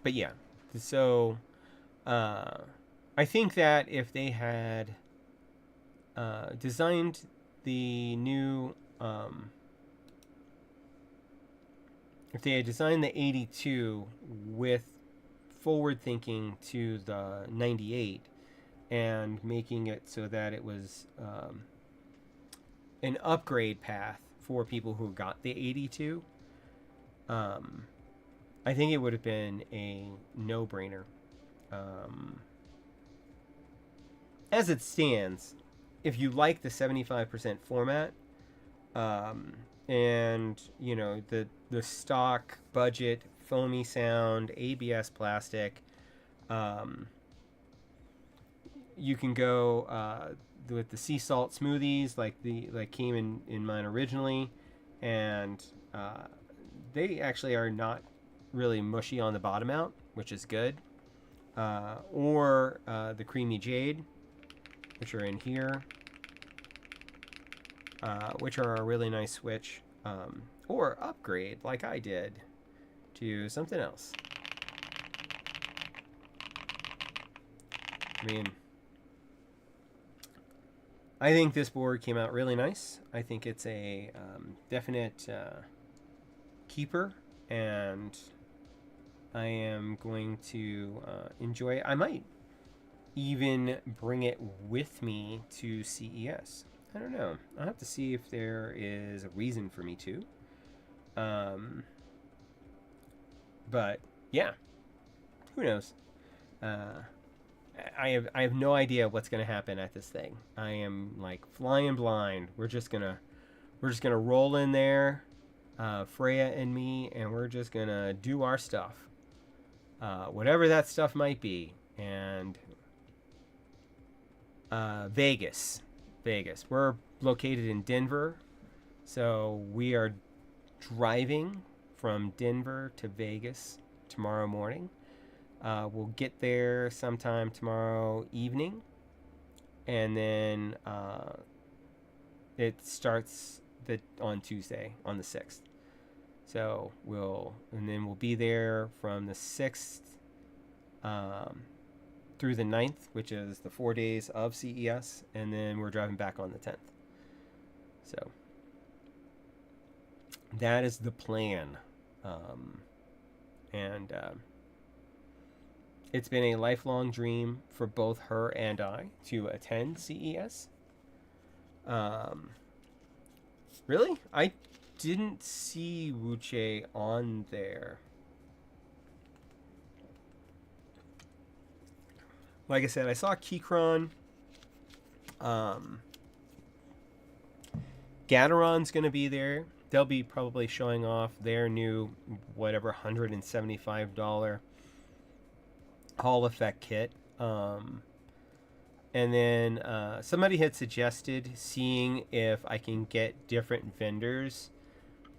but yeah, so I think that if they had designed the new, if they had designed the 82 with forward thinking to the 98 and making it so that it was an upgrade path for people who got the 82, I think it would have been a no-brainer. As it stands, if you like the 75% format, and you know the stock budget foamy sound ABS plastic, you can go with the sea salt smoothies like came in mine originally, and they actually are not really mushy on the bottom out, which is good. Or the creamy jade, which are in here, which are a really nice switch, or upgrade like I did to something else. I mean, I think this board came out really nice. I think it's a definite keeper, and I am going to enjoy it. I might even bring it with me to CES. I don't know. I'll have to see if there is a reason for me to. But yeah, who knows? I have no idea what's gonna happen at this thing. I am like flying blind. We're just gonna roll in there, Freya and me, and we're just gonna do our stuff, whatever that stuff might be. And Vegas. We're located in Denver, so we are driving from Denver to Vegas tomorrow morning. We'll get there sometime tomorrow evening, and then it starts on Tuesday, on the 6th. So we'll be there from the 6th through the 9th, which is the 4 days of CES, and then we're driving back on the 10th. So that is the plan. And it's been a lifelong dream for both her and I to attend CES. Really? I didn't see Wuche on there. Like I said, I saw Keychron. Gateron's going to be there. They'll be probably showing off their new, whatever, $175 Hall Effect kit. And then somebody had suggested seeing if I can get different vendors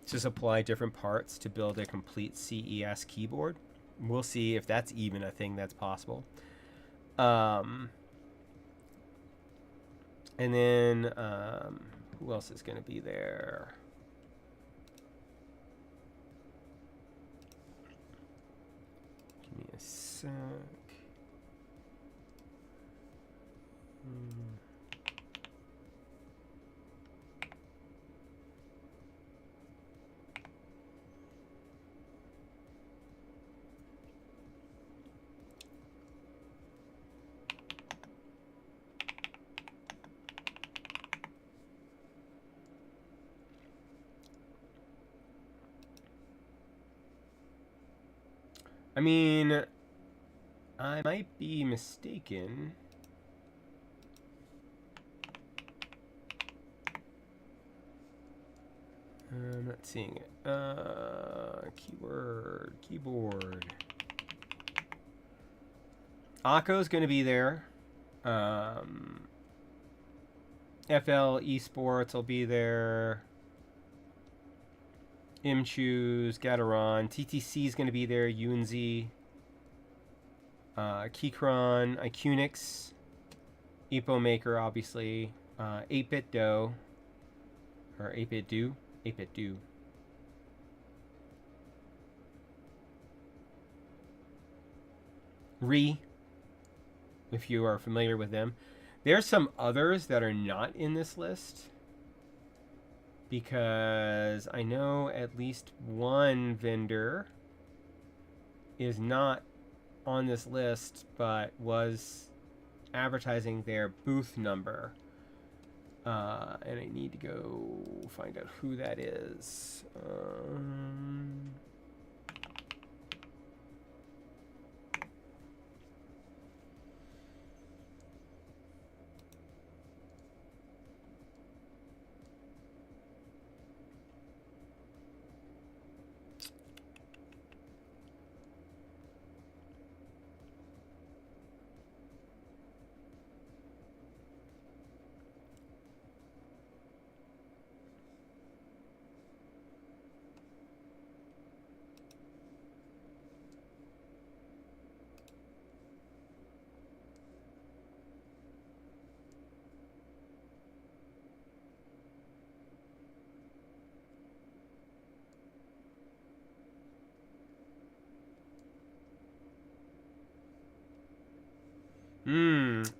to supply different parts to build a complete CES keyboard. We'll see if that's even a thing that's possible. And then who else is going to be there? Give me a sec. I mean, I might be mistaken. I'm not seeing it. Keyboard. Akko's going to be there. FL Esports will be there. Imchoose, Gateron, TTC is going to be there. Yunzi, Keychron, Icunix, Epokmaker, obviously. 8-Bit Do, or 8-Bit Do. 8-Bit Do. if you are familiar with them. There's some others that are not in this list, because I know at least one vendor is not on this list, but was advertising their booth number. And I need to go find out who that is.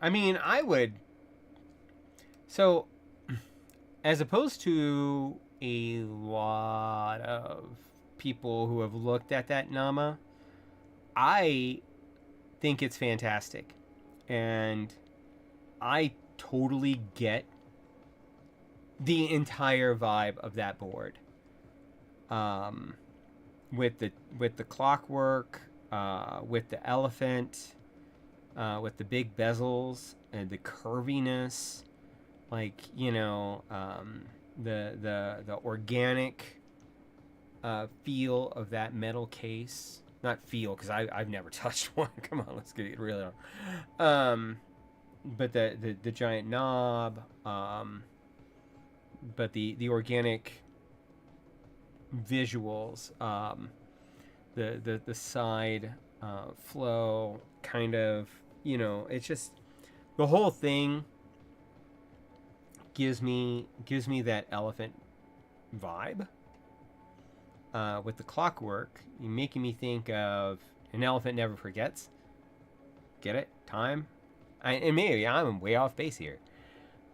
I mean, I would. So, as opposed to a lot of people who have looked at that Nama, I think it's fantastic. And I totally get the entire vibe of that board. With the clockwork, with the elephant, with the big bezels and the curviness, like, you know, the organic feel of that metal case. Not feel, because I've never touched one. Come on, let's get it real. But the giant knob, but the organic visuals, the side flow, kind of, you know, it's just the whole thing gives me that elephant vibe. With the clockwork, you're making me think of An Elephant Never Forgets. Get it? Time? And maybe I'm way off base here.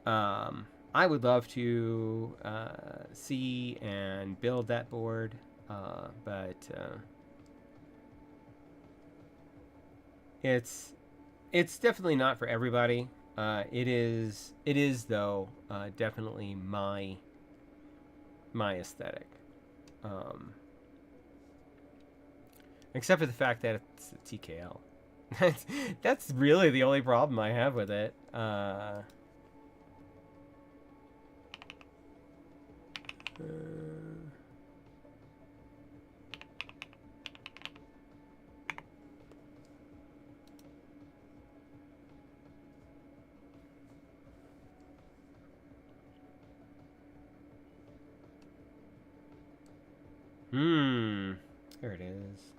I would love to see and build that board, but it's definitely not for everybody. It is though, definitely my aesthetic. Except for the fact that it's a TKL. That's really the only problem I have with it. There it is.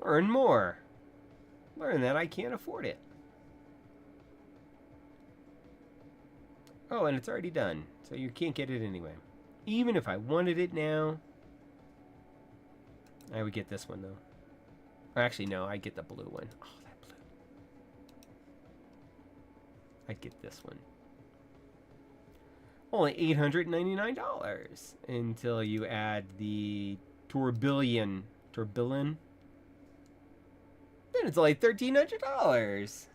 Learn more. Learn that I can't afford it. Oh, and it's already done, so you can't get it anyway. Even if I wanted it now, I would get this one, though. Actually, no, I'd get the blue one. Oh, that blue. I'd get this one. Only $899 until you add the tourbillon. Then it's only $1,300.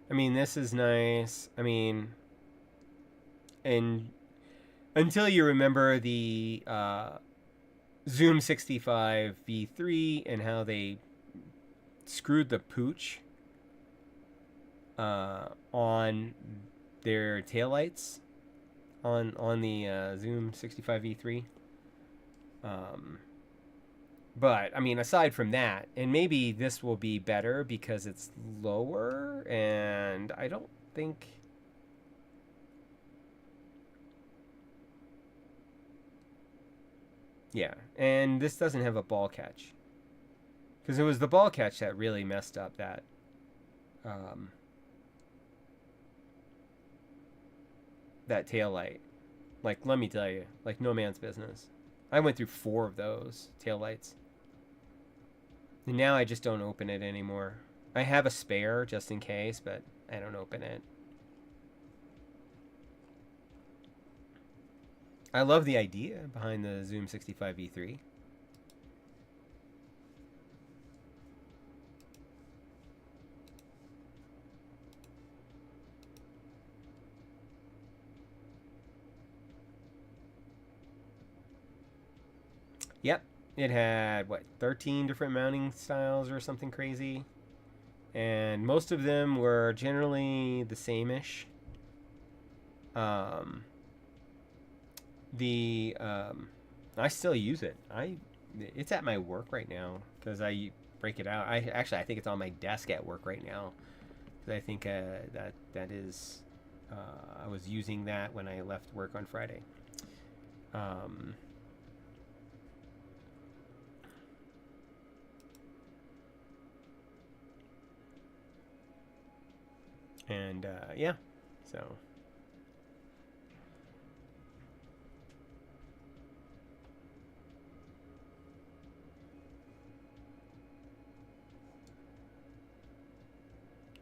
I mean, this is nice. I mean, and until you remember the Zoom 65 V3 and how they screwed the pooch on their taillights on the Zoom 65 V3. But, I mean, aside from that, and maybe this will be better because it's lower, and I don't think... Yeah, and this doesn't have a ball catch. Because it was the ball catch that really messed up that that tail light. Like, let me tell you, like no man's business. I went through 4 of those tail lights. And now I just don't open it anymore. I have a spare just in case, but I don't open it. I love the idea behind the Zoom 65 V3. Yep, it had, what, 13 different mounting styles or something crazy. And most of them were generally the same-ish. I still use it. It's at my work right now because I break it out. I think it's on my desk at work right now. I think that is I was using that when I left work on Friday. And yeah, so.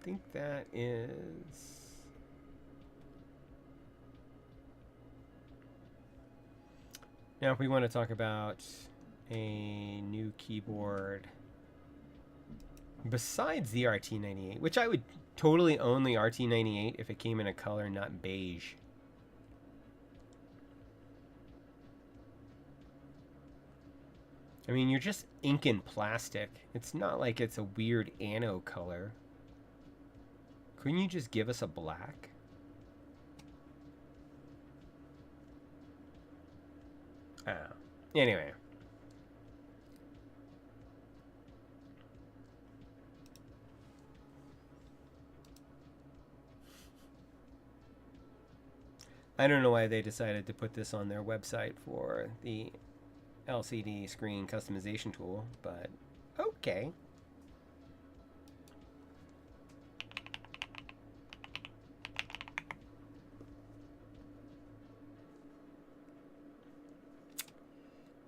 I think that is. Now, if we want to talk about a new keyboard besides the RT98, which I would totally own the RT98 if it came in a color not beige. I mean, you're just inking plastic. It's not like it's a weird anno color. Couldn't you just give us a black? Oh. Anyway. I don't know why they decided to put this on their website for the LCD screen customization tool, but okay.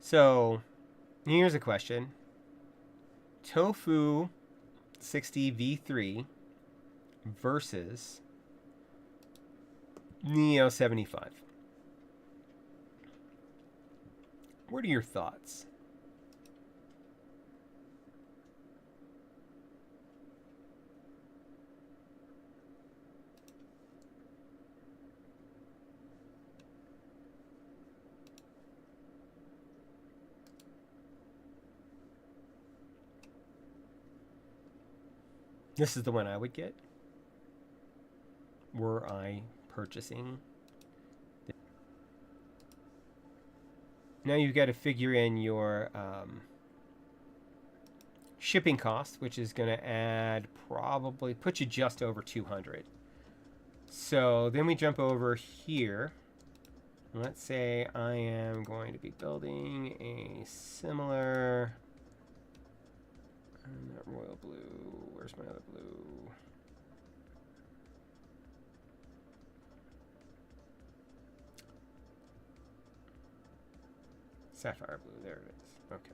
So, here's a question. Tofu 60 V3 versus Neo 75. What are your thoughts? This is the one I would get were I purchasing. Now you've got to figure in your shipping cost, which is going to add probably put you just over 200. So then we jump over here. Let's say I am going to be building a similar. Not royal blue. Where's my other blue? Sapphire blue. There it is. Okay.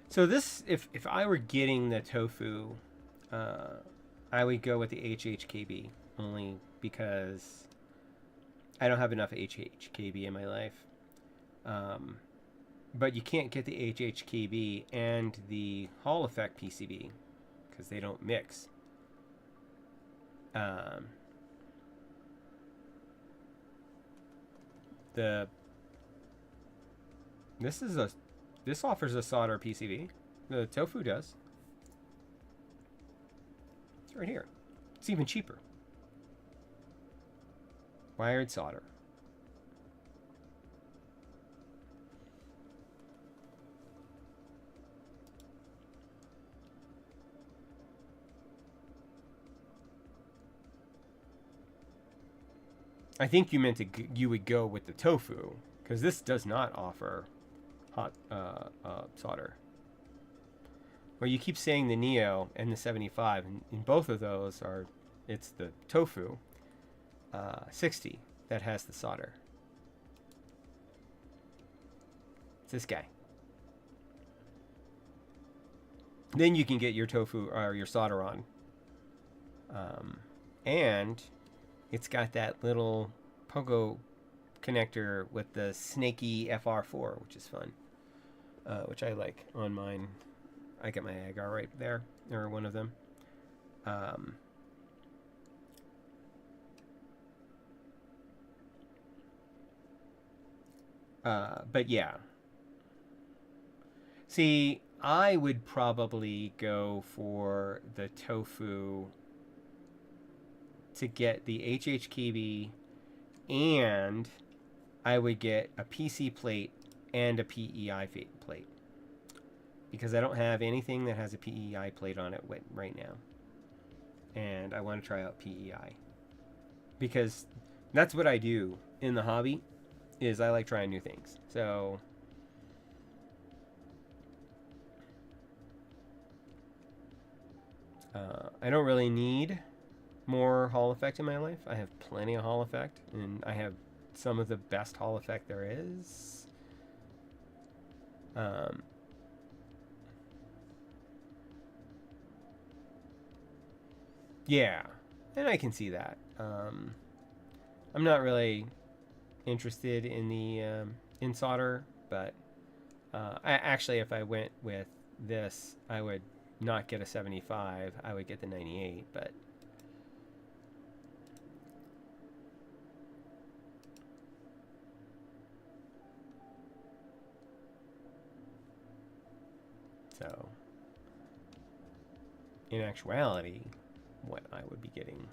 So this, if I were getting the tofu, I would go with the HHKB only because I don't have enough HHKB in my life. But you can't get the HHKB and the Hall Effect PCB because they don't mix. This offers a solder PCB. The tofu does. It's right here. It's even cheaper. Wired solder. I think you meant you would go with the tofu, because this does not offer hot solder. Well, you keep saying the Neo and the 75, and in both of those it's the tofu 60 that has the solder. It's this guy. Then you can get your tofu or your solder on. And it's got that little pogo connector with the snaky FR4, which is fun, which I like on mine. I get my agar right there, or one of them. But yeah. See, I would probably go for the tofu to get the HHKB, and I would get a PC plate and a PEI plate, because I don't have anything that has a PEI plate on it right now, and I want to try out PEI, because that's what I do in the hobby, is I like trying new things. So I don't really need more Hall effect in my life. I have plenty of Hall effect, and I have some of the best Hall effect there is. Yeah, and I can see that. I'm not really interested in the in solder, but actually, if I went with this, I would not get a 75. I would get the 98, but so in actuality, what I would be getting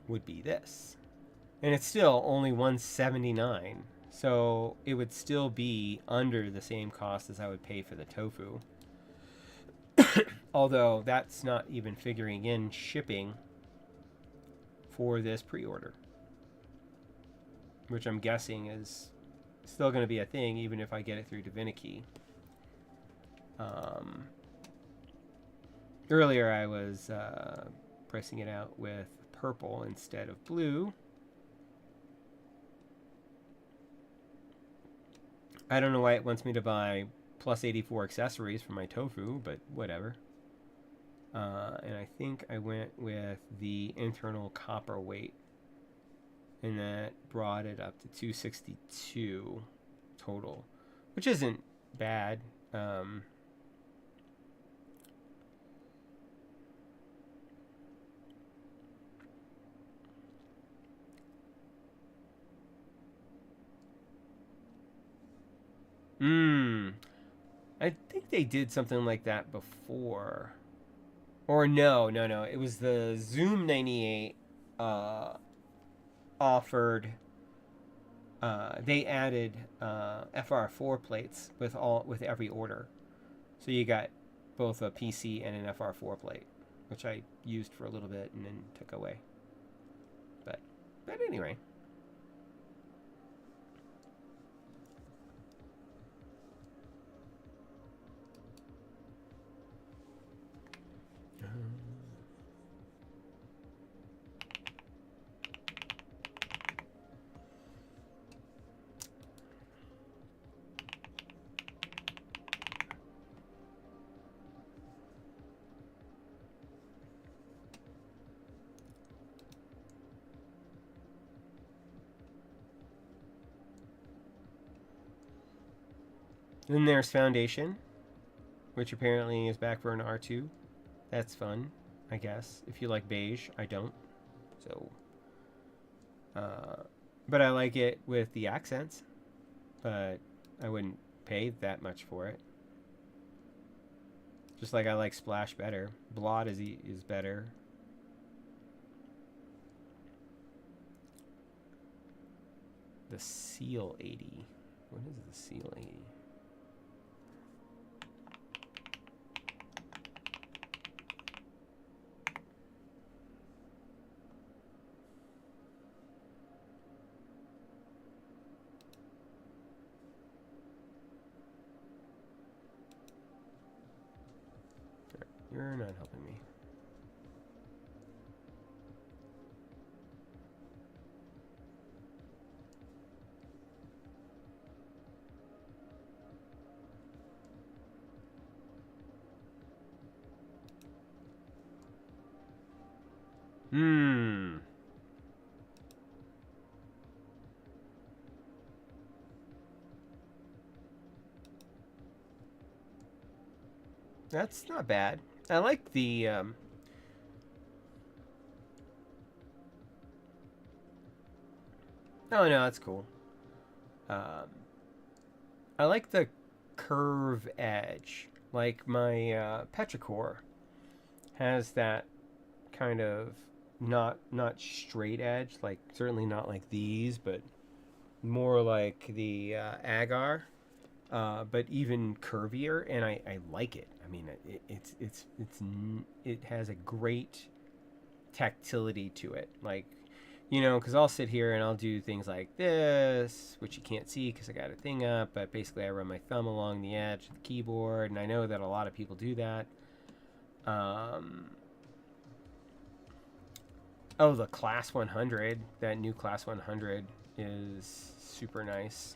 would be this, and it's still only 179. So it would still be under the same cost as I would pay for the tofu. Although that's not even figuring in shipping for this pre-order, which I'm guessing is still going to be a thing even if I get it through Divinity. Earlier I was pricing it out with purple instead of blue. I don't know why it wants me to buy plus 84 accessories for my tofu, but whatever. And I think I went with the internal copper weight, and that brought it up to 262 total, which isn't bad. I think they did something like that before. Or no. It was the Zoom 98 offered. They added FR4 plates with every order, so you got both a PC and an FR4 plate, which I used for a little bit and then took away. But anyway. Then there's Foundation, which apparently is back for an R2. That's fun, I guess. If you like beige, I don't. So, but I like it with the accents. But I wouldn't pay that much for it. Just like I like Splash better. Blot is better. The Seal 80. What is the Seal 80? You're not helping me. Hmm. That's not bad. I like the oh no, that's cool. Um, I like the curve edge. Like my Petrichor has that kind of not straight edge, like certainly not like these, but more like the agar, but even curvier, and I like it. I mean, it has a great tactility to it, like, you know, because I'll sit here and I'll do things like this, which you can't see because I got a thing up, but basically I run my thumb along the edge of the keyboard, and I know that a lot of people do that. Oh, the Class 100, that new Class 100 is super nice.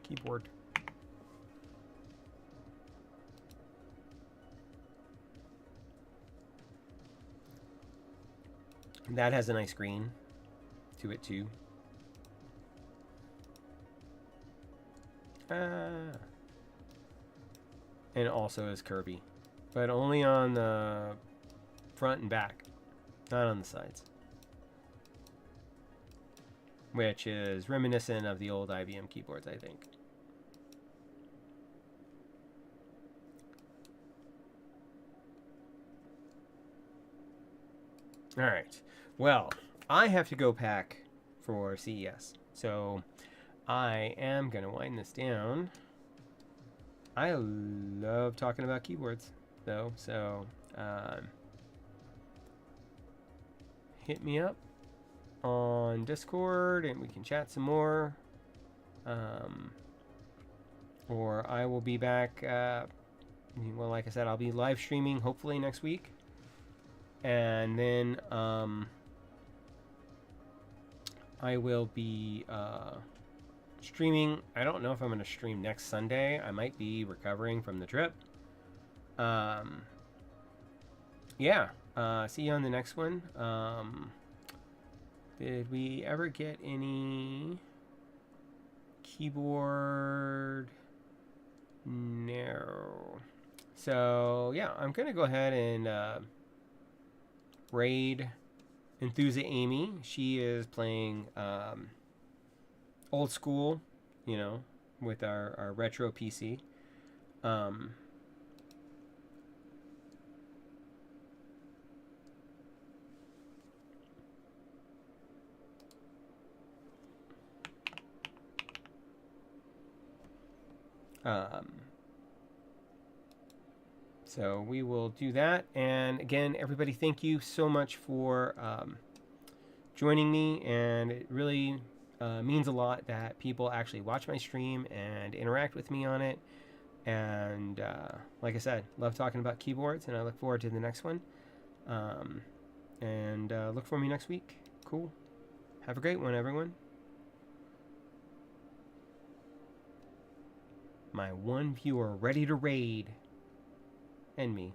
Keyboard. That has a nice green to it too. And also is curvy, but only on the front and back, not on the sides, which is reminiscent of the old IBM keyboards, I think. All right. Well, I have to go pack for CES, so I am going to wind this down. I love talking about keyboards, though, so hit me up on Discord and we can chat some more. Or I will be back. Well, like I said, I'll be live streaming hopefully next week. And then I will be streaming. I don't know if I'm going to stream next Sunday. I might be recovering from the trip. Yeah. See you on the next one. Did we ever get any keyboard? No. So, yeah, I'm going to go ahead and raid Enthusia Amy. She is playing old school, you know, with our retro PC. So we will do that. And again, everybody, thank you so much for joining me. And it really means a lot that people actually watch my stream and interact with me on it. And like I said, love talking about keyboards, and I look forward to the next one. And look for me next week. Cool. Have a great one, everyone. My one viewer ready to raid. And me.